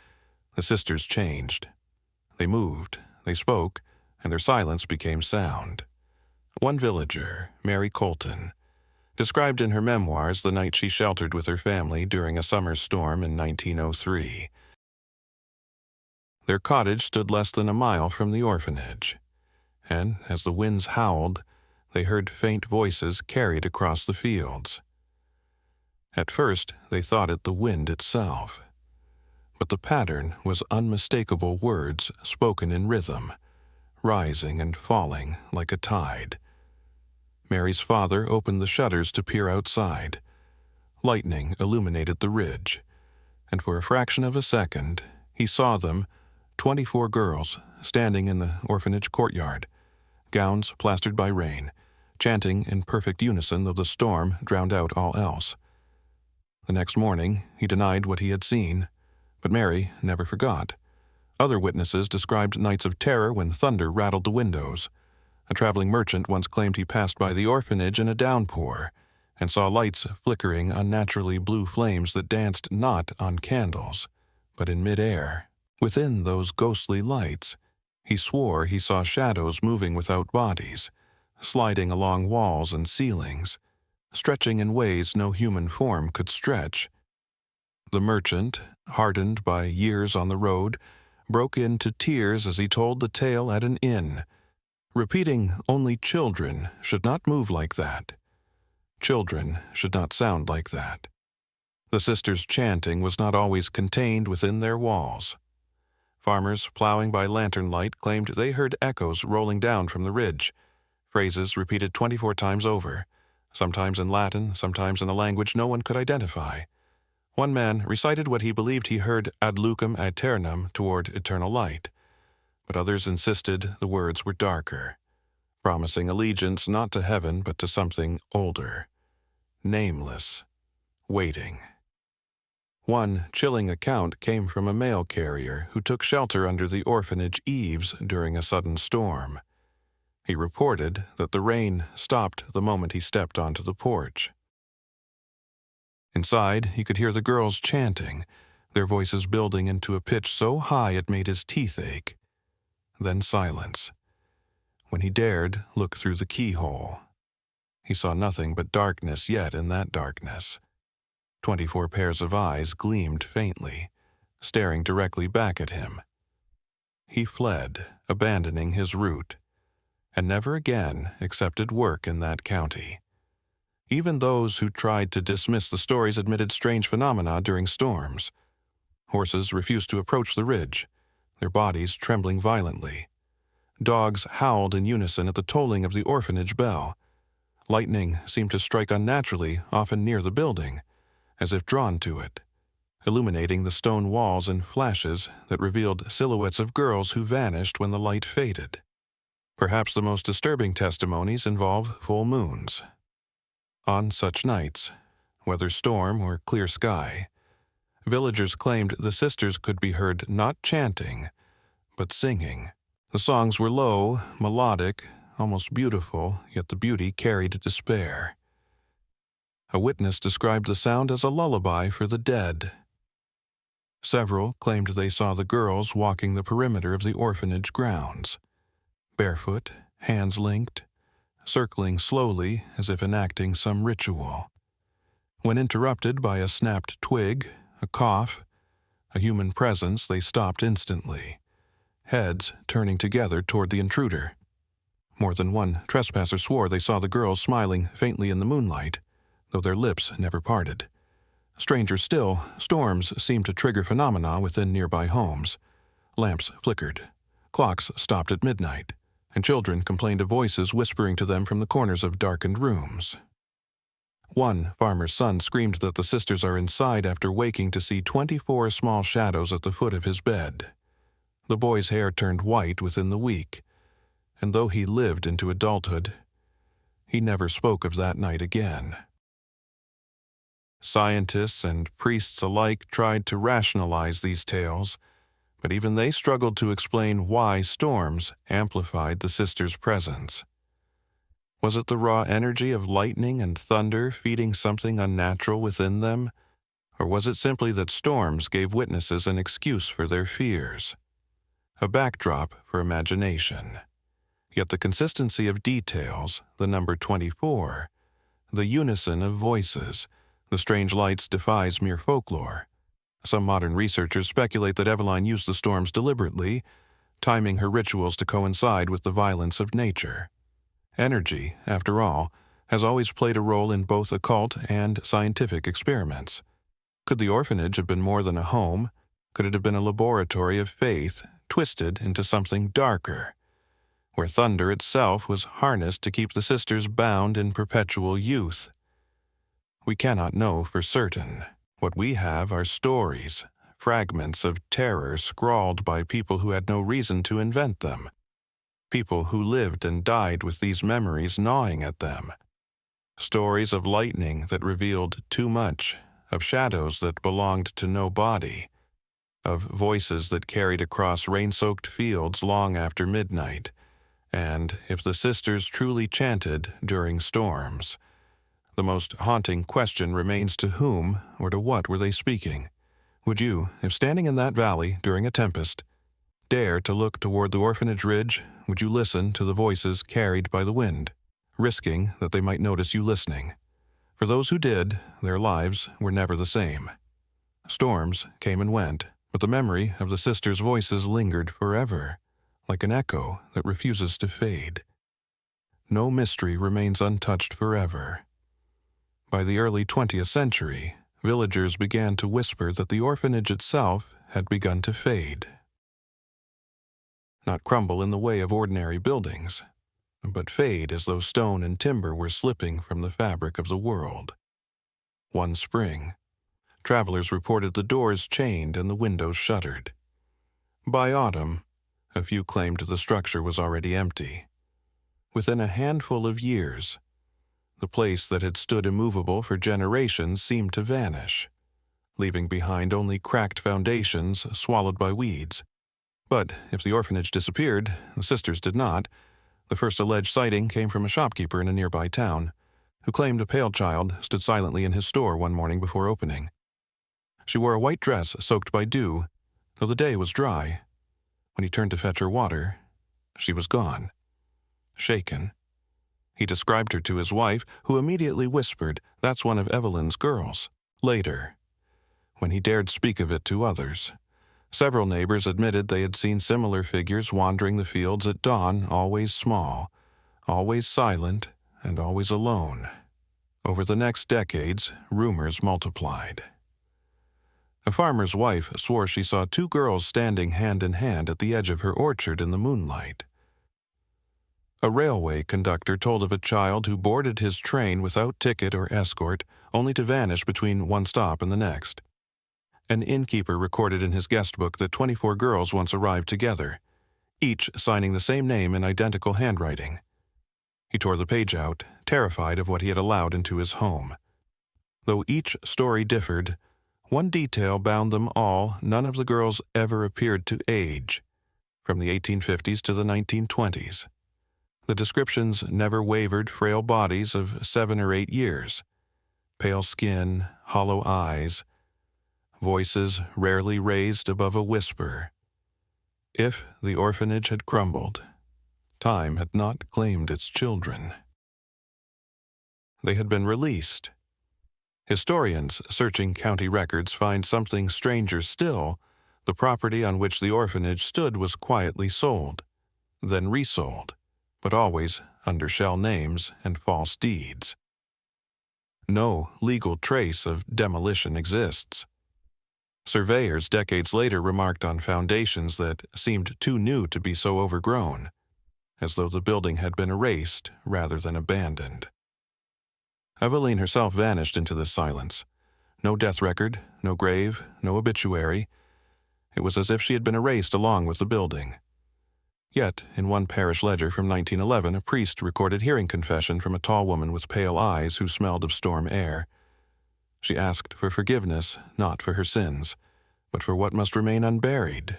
the sisters changed. They moved, they spoke, and their silence became sound. One villager, Mary Colton, described in her memoirs the night she sheltered with her family during a summer storm in 1903. Their cottage stood less than a mile from the orphanage, and as the winds howled, they heard faint voices carried across the fields. At first, they thought it the wind itself, but the pattern was unmistakable words spoken in rhythm, rising and falling like a tide. Mary's father opened the shutters to peer outside. Lightning illuminated the ridge, and for a fraction of a second, he saw them, 24 girls, standing in the orphanage courtyard, gowns plastered by rain, chanting in perfect unison though the storm drowned out all else. The next morning, he denied what he had seen, but Mary never forgot. Other witnesses described nights of terror when thunder rattled the windows. A traveling merchant once claimed he passed by the orphanage in a downpour and saw lights flickering unnaturally blue flames that danced not on candles, but in midair. Within those ghostly lights, he swore he saw shadows moving without bodies, sliding along walls and ceilings, stretching in ways no human form could stretch. The merchant, hardened by years on the road, broke into tears as he told the tale at an inn, repeating only children should not move like that. Children should not sound like that. The sisters' chanting was not always contained within their walls. Farmers plowing by lantern light claimed they heard echoes rolling down from the ridge, phrases repeated 24 times over, sometimes in Latin, sometimes in a language no one could identify. One man recited what he believed he heard ad lucem aeternam, toward eternal light, but others insisted the words were darker, promising allegiance not to heaven but to something older, nameless, waiting. One chilling account came from a mail carrier who took shelter under the orphanage eaves during a sudden storm. He reported that the rain stopped the moment he stepped onto the porch. Inside, he could hear the girls chanting, their voices building into a pitch so high it made his teeth ache. Then silence. When he dared look through the keyhole, he saw nothing but darkness yet in that darkness. 24 pairs of eyes gleamed faintly, staring directly back at him. He fled, abandoning his route, and never again accepted work in that county. Even those who tried to dismiss the stories admitted strange phenomena during storms. Horses refused to approach the ridge, their bodies trembling violently. Dogs howled in unison at the tolling of the orphanage bell. Lightning seemed to strike unnaturally, often near the building, as if drawn to it, illuminating the stone walls in flashes that revealed silhouettes of girls who vanished when the light faded. Perhaps the most disturbing testimonies involve full moons. On such nights, whether storm or clear sky, villagers claimed the sisters could be heard not chanting, but singing. The songs were low, melodic, almost beautiful, yet the beauty carried despair. A witness described the sound as a lullaby for the dead. Several claimed they saw the girls walking the perimeter of the orphanage grounds, barefoot, hands linked, circling slowly as if enacting some ritual. When interrupted by a snapped twig, a cough, a human presence, they stopped instantly, heads turning together toward the intruder. More than one trespasser swore they saw the girls smiling faintly in the moonlight, though their lips never parted. Stranger still, storms seemed to trigger phenomena within nearby homes. Lamps flickered, clocks stopped at midnight, and children complained of voices whispering to them from the corners of darkened rooms. One farmer's son screamed that the sisters are inside after waking to see 24 small shadows at the foot of his bed. The boy's hair turned white within the week, and though he lived into adulthood, he never spoke of that night again. Scientists and priests alike tried to rationalize these tales, but even they struggled to explain why storms amplified the sisters' presence. Was it the raw energy of lightning and thunder feeding something unnatural within them, or was it simply that storms gave witnesses an excuse for their fears? A backdrop for imagination. Yet the consistency of details, the number 24, the unison of voices, the strange lights defies mere folklore. Some modern researchers speculate that Eveline used the storms deliberately, timing her rituals to coincide with the violence of nature. Energy, after all, has always played a role in both occult and scientific experiments. Could the orphanage have been more than a home? Could it have been a laboratory of faith, twisted into something darker, where thunder itself was harnessed to keep the sisters bound in perpetual youth? We cannot know for certain. What we have are stories, fragments of terror scrawled by people who had no reason to invent them, people who lived and died with these memories gnawing at them. Stories of lightning that revealed too much, of shadows that belonged to no body, of voices that carried across rain-soaked fields long after midnight, and, if the sisters truly chanted during storms, the most haunting question remains to whom or to what were they speaking? Would you, if standing in that valley during a tempest, dare to look toward the orphanage ridge? Would you listen to the voices carried by the wind, risking that they might notice you listening? For those who did, their lives were never the same. Storms came and went, but the memory of the sisters' voices lingered forever, like an echo that refuses to fade. No mystery remains untouched forever. By the early 20th century, villagers began to whisper that the orphanage itself had begun to fade. Not crumble in the way of ordinary buildings, but fade as though stone and timber were slipping from the fabric of the world. One spring, travelers reported the doors chained and the windows shuttered. By autumn, a few claimed the structure was already empty. Within a handful of years, the place that had stood immovable for generations seemed to vanish, leaving behind only cracked foundations swallowed by weeds. But if the orphanage disappeared, the sisters did not. The first alleged sighting came from a shopkeeper in a nearby town, who claimed a pale child stood silently in his store one morning before opening. She wore a white dress soaked by dew, though the day was dry. When he turned to fetch her water, she was gone, shaken. He described her to his wife, who immediately whispered, "That's one of Eveline's girls." Later, when he dared speak of it to others, several neighbors admitted they had seen similar figures wandering the fields at dawn, always small, always silent, and always alone. Over the next decades, rumors multiplied. A farmer's wife swore she saw two girls standing hand in hand at the edge of her orchard in the moonlight. A railway conductor told of a child who boarded his train without ticket or escort, only to vanish between one stop and the next. An innkeeper recorded in his guest book that 24 girls once arrived together, each signing the same name in identical handwriting. He tore the page out, terrified of what he had allowed into his home. Though each story differed, one detail bound them all: none of the girls ever appeared to age, from the 1850s to the 1920s. The descriptions never wavered: frail bodies of 7 or 8 years, pale skin, hollow eyes, voices rarely raised above a whisper. If the orphanage had crumbled, time had not claimed its children. They had been released. Historians searching county records find something stranger still: the property on which the orphanage stood was quietly sold, then resold, but always under shell names and false deeds. No legal trace of demolition exists. Surveyors decades later remarked on foundations that seemed too new to be so overgrown, as though the building had been erased rather than abandoned. Eveline herself vanished into the silence. No death record, no grave, no obituary. It was as if she had been erased along with the building. Yet, in one parish ledger from 1911, a priest recorded hearing confession from a tall woman with pale eyes who smelled of storm air. She asked for forgiveness, not for her sins, but for what must remain unburied.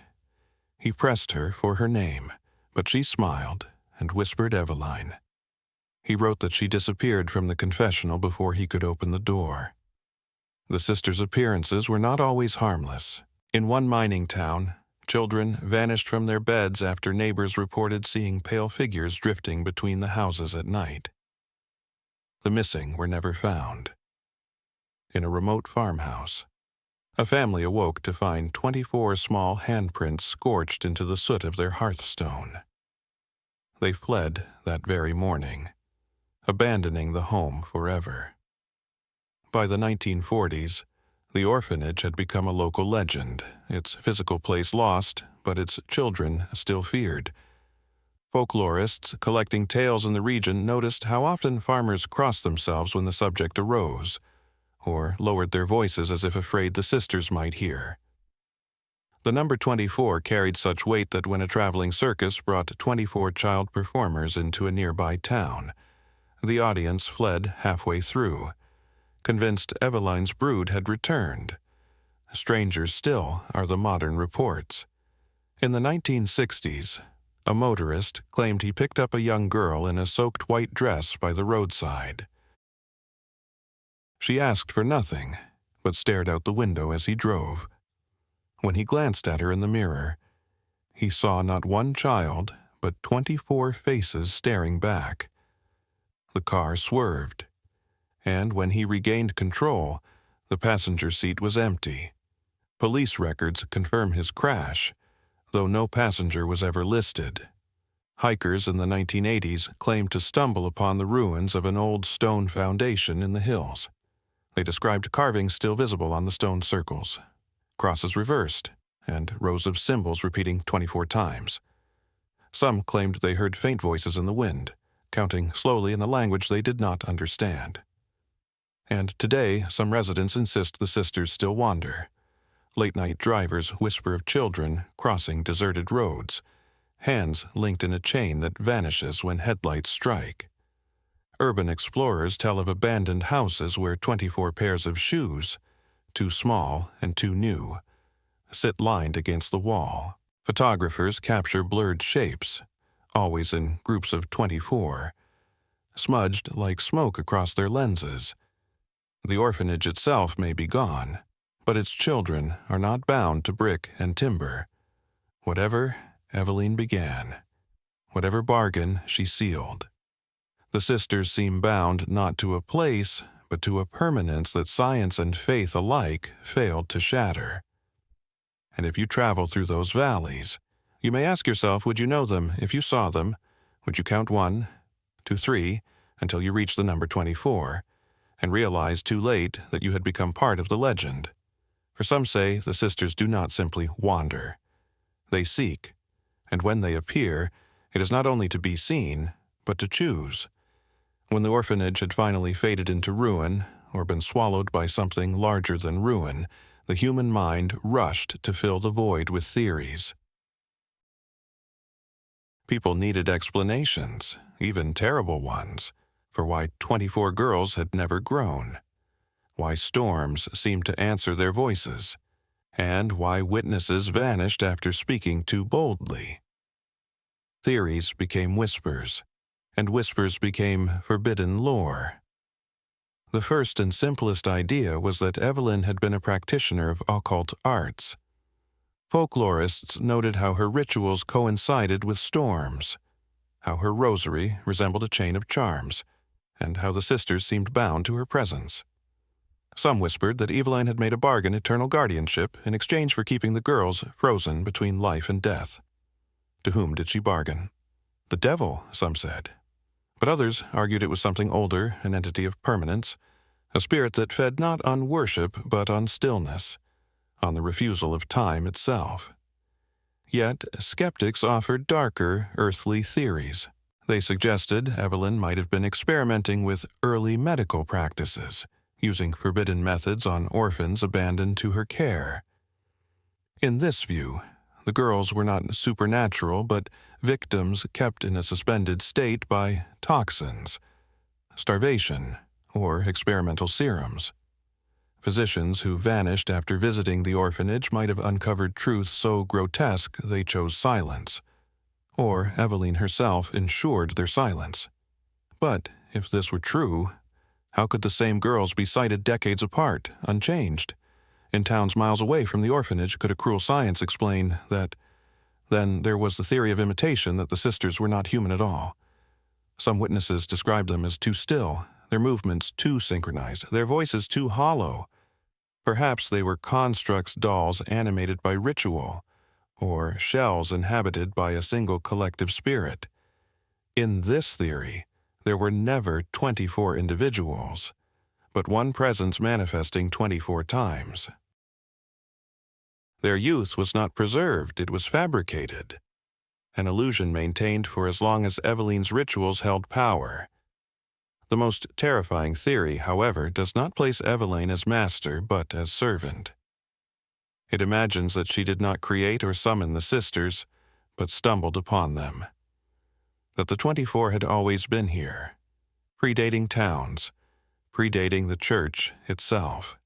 He pressed her for her name, but she smiled and whispered Eveline. He wrote that she disappeared from the confessional before he could open the door. The sisters' appearances were not always harmless. In one mining town, children vanished from their beds after neighbors reported seeing pale figures drifting between the houses at night. The missing were never found. In a remote farmhouse, a family awoke to find 24 small handprints scorched into the soot of their hearthstone. They fled that very morning, abandoning the home forever. By the 1940s, the orphanage had become a local legend, its physical place lost, but its children still feared. Folklorists collecting tales in the region noticed how often farmers crossed themselves when the subject arose, or lowered their voices as if afraid the sisters might hear. The number 24 carried such weight that when a traveling circus brought 24 child performers into a nearby town, the audience fled halfway through, convinced Eveline's brood had returned. Stranger still are the modern reports. In the 1960s, a motorist claimed he picked up a young girl in a soaked white dress by the roadside. She asked for nothing, but stared out the window as he drove. When he glanced at her in the mirror, he saw not one child, but 24 faces staring back. The car swerved, and when he regained control, the passenger seat was empty. Police records confirm his crash, though no passenger was ever listed. Hikers in the 1980s claimed to stumble upon the ruins of an old stone foundation in the hills. They described carvings still visible on the stone circles, crosses reversed, and rows of symbols repeating 24 times. Some claimed they heard faint voices in the wind, counting slowly in a language they did not understand. And today, some residents insist the sisters still wander. Late-night drivers whisper of children crossing deserted roads, hands linked in a chain that vanishes when headlights strike. Urban explorers tell of abandoned houses where 24 pairs of shoes, too small and too new, sit lined against the wall. Photographers capture blurred shapes, always in groups of 24, smudged like smoke across their lenses. The orphanage itself may be gone, but its children are not bound to brick and timber. Whatever Eveline began, whatever bargain she sealed, the sisters seem bound not to a place, but to a permanence that science and faith alike failed to shatter. And if you travel through those valleys, you may ask yourself, would you know them if you saw them? Would you count 1, 2, 3, until you reach the number 24, and realize too late that you had become part of the legend? For some say the sisters do not simply wander. They seek, and when they appear, it is not only to be seen, but to choose. When the orphanage had finally faded into ruin, or been swallowed by something larger than ruin, the human mind rushed to fill the void with theories. People needed explanations, even terrible ones, for why 24 girls had never grown, why storms seemed to answer their voices, and why witnesses vanished after speaking too boldly. Theories became whispers, and whispers became forbidden lore. The first and simplest idea was that Eveline had been a practitioner of occult arts. Folklorists noted how her rituals coincided with storms, how her rosary resembled a chain of charms, and how the sisters seemed bound to her presence. Some whispered that Eveline had made a bargain eternal guardianship in exchange for keeping the girls frozen between life and death. To whom did she bargain? The devil, some said. But others argued it was something older, an entity of permanence, a spirit that fed not on worship but on stillness, on the refusal of time itself. Yet skeptics offered darker, earthly theories. They suggested Eveline might have been experimenting with early medical practices, using forbidden methods on orphans abandoned to her care. In this view, the girls were not supernatural, but victims kept in a suspended state by toxins, starvation, or experimental serums. Physicians who vanished after visiting the orphanage might have uncovered truths so grotesque they chose silence, or Eveline herself ensured their silence. But if this were true, how could the same girls be sighted decades apart, unchanged? In towns miles away from the orphanage, could a cruel science explain that? Then there was the theory of imitation that the sisters were not human at all. Some witnesses described them as too still, their movements too synchronized, their voices too hollow. Perhaps they were constructs dolls animated by ritual, or shells inhabited by a single collective spirit. In this theory, there were never 24 individuals, but one presence manifesting 24 times. Their youth was not preserved, it was fabricated, an illusion maintained for as long as Eveline's rituals held power. The most terrifying theory, however, does not place Eveline as master, but as servant. It imagines that she did not create or summon the sisters, but stumbled upon them. That the 24 had always been here, predating towns, predating the church itself.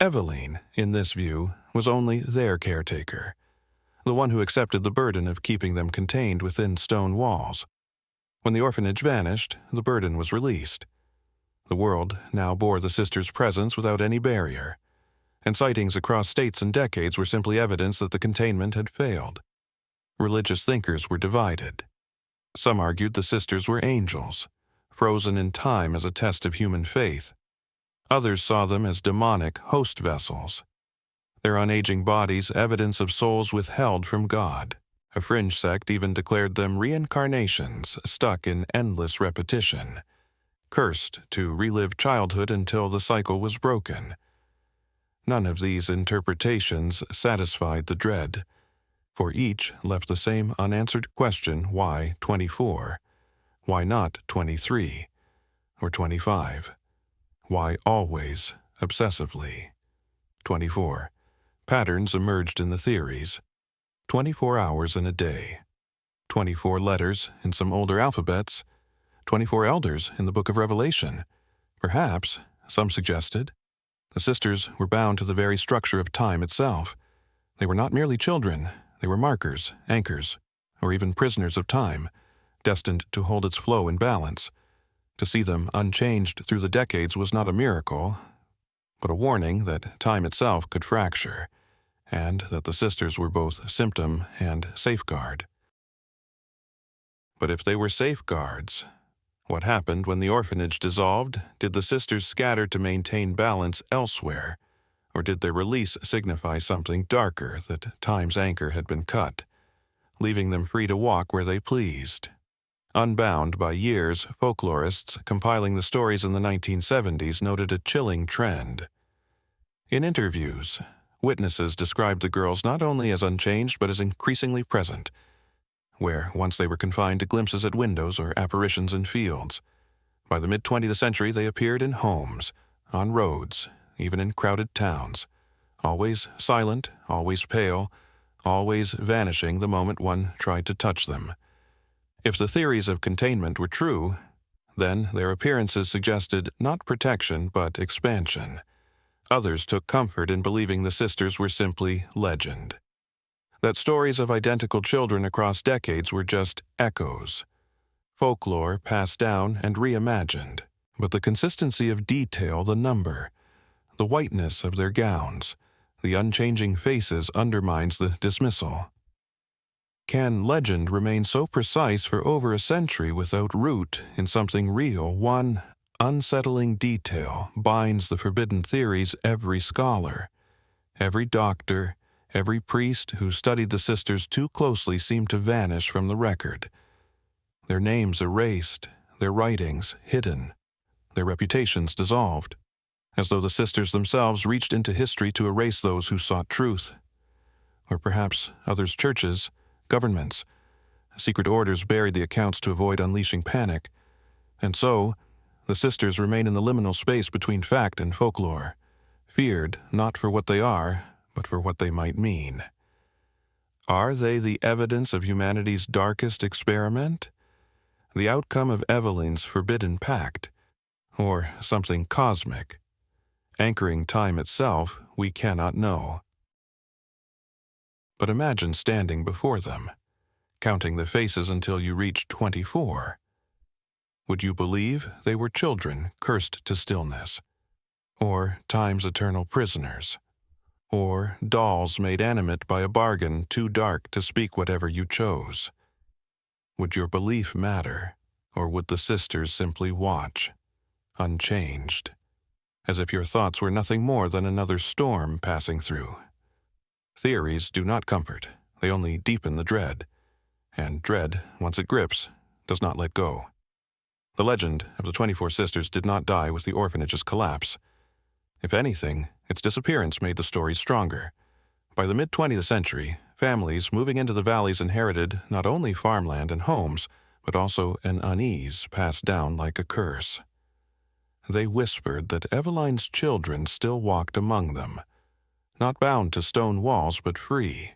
Eveline, in this view, was only their caretaker, the one who accepted the burden of keeping them contained within stone walls. When the orphanage vanished, the burden was released. The world now bore the sisters' presence without any barrier, and sightings across states and decades were simply evidence that the containment had failed. Religious thinkers were divided. Some argued the sisters were angels, frozen in time as a test of human faith. Others saw them as demonic host vessels, their unaging bodies evidence of souls withheld from God. A fringe sect even declared them reincarnations stuck in endless repetition, cursed to relive childhood until the cycle was broken. None of these interpretations satisfied the dread, for each left the same unanswered question: why 24? Why not 23? Or 25? Why always, obsessively? 24. Patterns emerged in the theories. 24 hours in a day. 24 letters in some older alphabets. 24 elders in the Book of Revelation. Perhaps, some suggested, the sisters were bound to the very structure of time itself. They were not merely children, they were markers, anchors, or even prisoners of time, destined to hold its flow in balance. To see them unchanged through the decades was not a miracle, but a warning that time itself could fracture, and that the sisters were both symptom and safeguard. But if they were safeguards, what happened when the orphanage dissolved? Did the sisters scatter to maintain balance elsewhere, or did their release signify something darker, that time's anchor had been cut, leaving them free to walk where they pleased? Unbound by years, folklorists compiling the stories in the 1970s noted a chilling trend. In interviews, witnesses described the girls not only as unchanged but as increasingly present, where once they were confined to glimpses at windows or apparitions in fields. By the mid-20th century they appeared in homes, on roads, even in crowded towns, always silent, always pale, always vanishing the moment one tried to touch them. If the theories of containment were true, then their appearances suggested not protection but expansion. Others took comfort in believing the sisters were simply legend, that stories of identical children across decades were just echoes, folklore passed down and reimagined. But the consistency of detail, the number, the whiteness of their gowns, the unchanging faces undermines the dismissal. Can legend remain so precise for over a century without root in something real? One unsettling detail binds the forbidden theories every scholar, every doctor, every priest who studied the sisters too closely seemed to vanish from the record. Their names erased, their writings hidden, their reputations dissolved, as though the sisters themselves reached into history to erase those who sought truth. Or perhaps others' churches, governments, secret orders buried the accounts to avoid unleashing panic. And so, the sisters remain in the liminal space between fact and folklore, feared not for what they are, but for what they might mean. Are they the evidence of humanity's darkest experiment? The outcome of Eveline's forbidden pact? Or something cosmic? Anchoring time itself, we cannot know. But imagine standing before them, counting the faces until you reach 24. Would you believe they were children cursed to stillness? Or time's eternal prisoners? Or dolls made animate by a bargain too dark to speak whatever you chose? Would your belief matter, or would the sisters simply watch, unchanged, as if your thoughts were nothing more than another storm passing through? Theories do not comfort, they only deepen the dread, and dread, once it grips, does not let go. The legend of the 24 sisters did not die with the orphanage's collapse. If anything, its disappearance made the story stronger. By the mid-20th century, families moving into the valleys inherited not only farmland and homes, but also an unease passed down like a curse. They whispered that Eveline's children still walked among them, not bound to stone walls but free,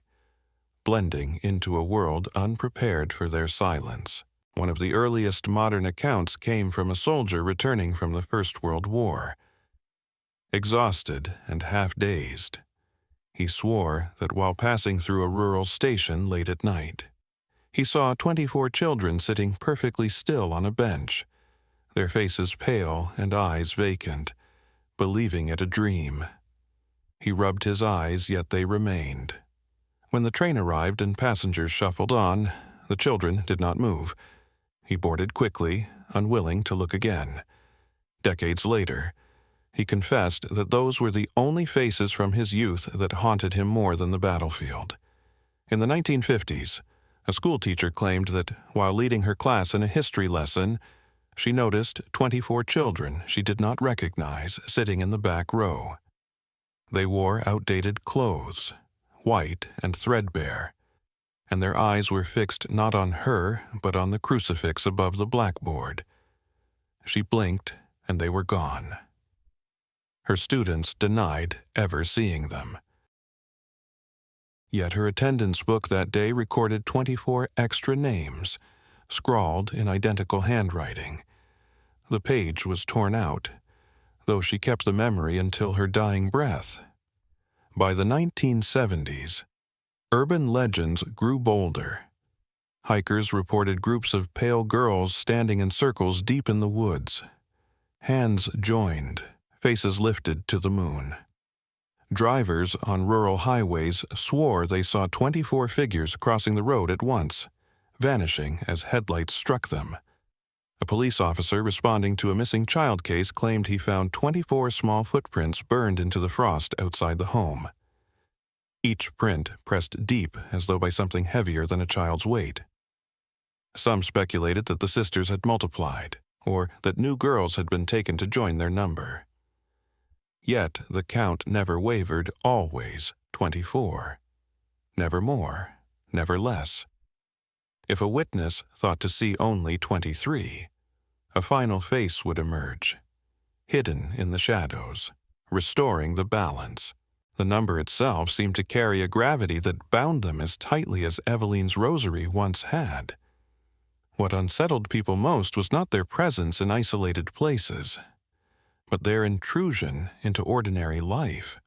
blending into a world unprepared for their silence. One of the earliest modern accounts came from a soldier returning from the First World War. Exhausted and half-dazed, he swore that while passing through a rural station late at night, he saw 24 children sitting perfectly still on a bench, their faces pale and eyes vacant, believing it a dream. He rubbed his eyes, yet they remained. When the train arrived and passengers shuffled on, the children did not move. He boarded quickly, unwilling to look again. Decades later, he confessed that those were the only faces from his youth that haunted him more than the battlefield. In the 1950s, a schoolteacher claimed that while leading her class in a history lesson, she noticed 24 children she did not recognize sitting in the back row. They wore outdated clothes, white and threadbare, and their eyes were fixed not on her but on the crucifix above the blackboard. She blinked, and they were gone. Her students denied ever seeing them. Yet her attendance book that day recorded 24 extra names, scrawled in identical handwriting. The page was torn out, though she kept the memory until her dying breath. By the 1970s, urban legends grew bolder. Hikers reported groups of pale girls standing in circles deep in the woods. Hands joined, faces lifted to the moon. Drivers on rural highways swore they saw 24 figures crossing the road at once, vanishing as headlights struck them. A police officer responding to a missing child case claimed he found 24 small footprints burned into the frost outside the home. Each print pressed deep as though by something heavier than a child's weight. Some speculated that the sisters had multiplied, or that new girls had been taken to join their number. Yet the count never wavered, always 24. Never more, never less. If a witness thought to see only 23, a final face would emerge, hidden in the shadows, restoring the balance. The number itself seemed to carry a gravity that bound them as tightly as Eveline's rosary once had. What unsettled people most was not their presence in isolated places, but their intrusion into ordinary life.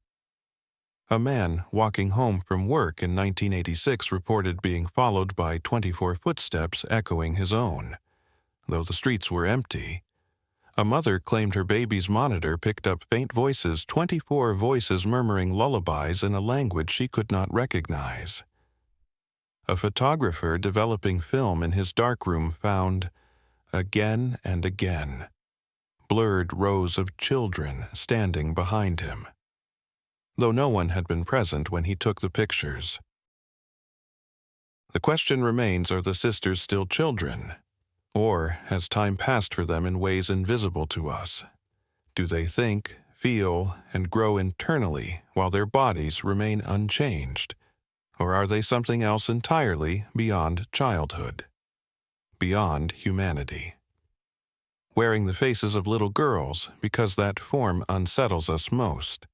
A man walking home from work in 1986 reported being followed by 24 footsteps echoing his own, though the streets were empty. A mother claimed her baby's monitor picked up faint voices, 24 voices murmuring lullabies in a language she could not recognize. A photographer developing film in his darkroom found, again and again, blurred rows of children standing behind him, though no one had been present when he took the pictures. The question remains, are the sisters still children? Or has time passed for them in ways invisible to us? Do they think, feel, and grow internally while their bodies remain unchanged? Or are they something else entirely beyond childhood, beyond humanity? Wearing the faces of little girls because that form unsettles us most.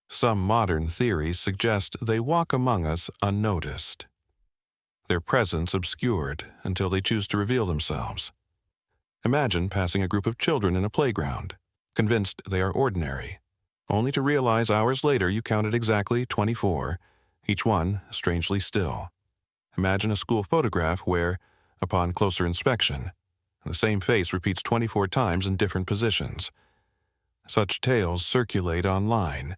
Some modern theories suggest they walk among us unnoticed, their presence obscured until they choose to reveal themselves. Imagine passing a group of children in a playground, convinced they are ordinary, only to realize hours later you counted exactly 24, each one strangely still. Imagine a school photograph where, upon closer inspection, the same face repeats 24 times in different positions. Such tales circulate online,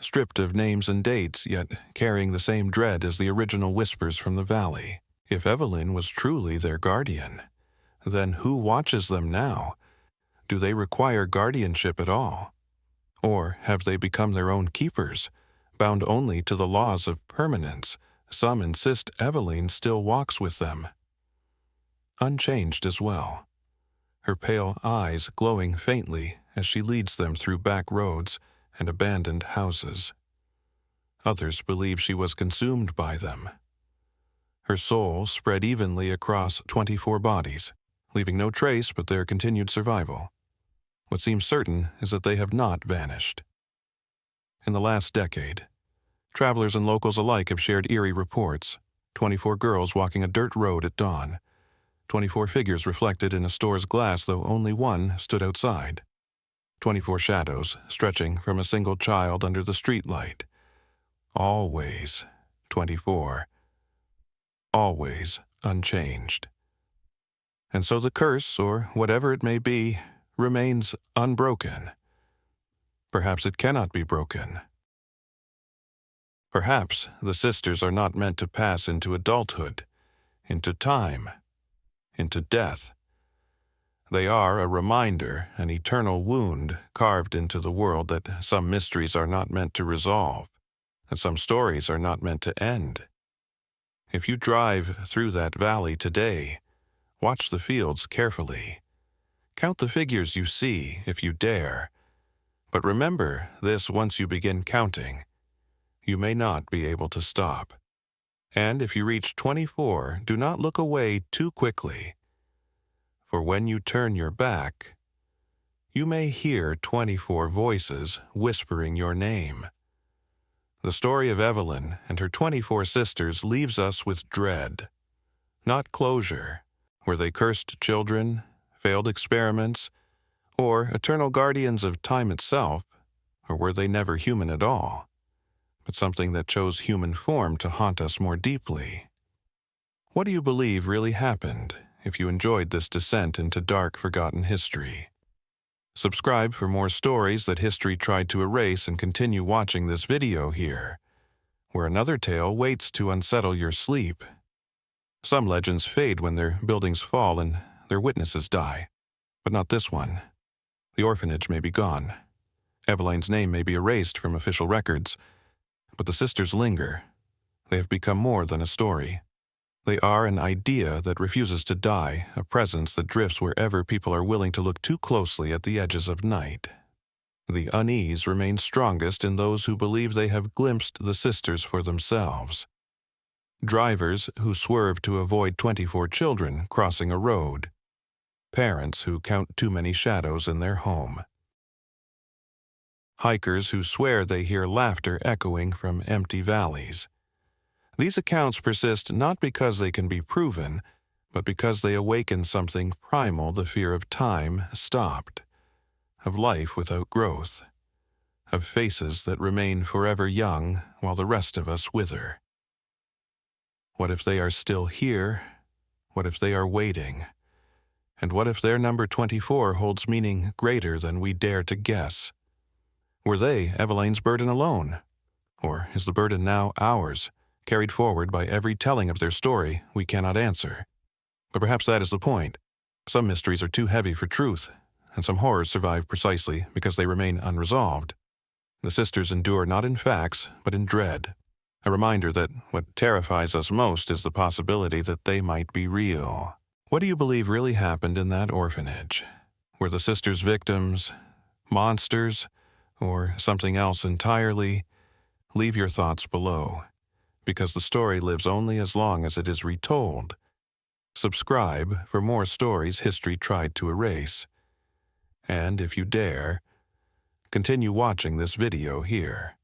stripped of names and dates, yet carrying the same dread as the original whispers from the valley. If Eveline was truly their guardian, then who watches them now? Do they require guardianship at all? Or have they become their own keepers, bound only to the laws of permanence? Some insist Eveline still walks with them, unchanged as well, her pale eyes glowing faintly as she leads them through back roads and abandoned houses. Others believe she was consumed by them. Her soul spread evenly across 24 bodies, leaving no trace but their continued survival. What seems certain is that they have not vanished. In the last decade, travelers and locals alike have shared eerie reports: 24 girls walking a dirt road at dawn, 24 figures reflected in a store's glass though only one stood outside, 24 shadows stretching from a single child under the streetlight. Always 24. Always unchanged. And so the curse, or whatever it may be, remains unbroken. Perhaps it cannot be broken. Perhaps the sisters are not meant to pass into adulthood, into time, into death. They are a reminder, an eternal wound carved into the world that some mysteries are not meant to resolve, that some stories are not meant to end. If you drive through that valley today, watch the fields carefully. Count the figures you see if you dare. But remember this: once you begin counting, you may not be able to stop. And if you reach 24, do not look away too quickly. For when you turn your back, you may hear 24 voices whispering your name. The story of Eveline and her 24 sisters leaves us with dread, not closure. Were they cursed children, failed experiments, or eternal guardians of time itself, or were they never human at all, but something that chose human form to haunt us more deeply? What do you believe really happened if you enjoyed this descent into dark, forgotten history? Subscribe for more stories that history tried to erase, and continue watching this video here, where another tale waits to unsettle your sleep. Some legends fade when their buildings fall and their witnesses die, but not this one. The orphanage may be gone. Eveline's name may be erased from official records, but the sisters linger. They have become more than a story. They are an idea that refuses to die, a presence that drifts wherever people are willing to look too closely at the edges of night. The unease remains strongest in those who believe they have glimpsed the sisters for themselves. Drivers who swerve to avoid 24 children crossing a road. Parents who count too many shadows in their home. Hikers who swear they hear laughter echoing from empty valleys. These accounts persist not because they can be proven, but because they awaken something primal, the fear of time stopped, of life without growth, of faces that remain forever young while the rest of us wither. What if they are still here? What if they are waiting? And what if their number 24 holds meaning greater than we dare to guess? Were they Eveline's burden alone? Or is the burden now ours, carried forward by every telling of their story we cannot answer? But perhaps that is the point. Some mysteries are too heavy for truth, and some horrors survive precisely because they remain unresolved. The sisters endure not in facts, but in dread. A reminder that what terrifies us most is the possibility that they might be real. What do you believe really happened in that orphanage? Were the sisters victims, monsters, or something else entirely? Leave your thoughts below, because the story lives only as long as it is retold. Subscribe for more stories history tried to erase. And if you dare, continue watching this video here.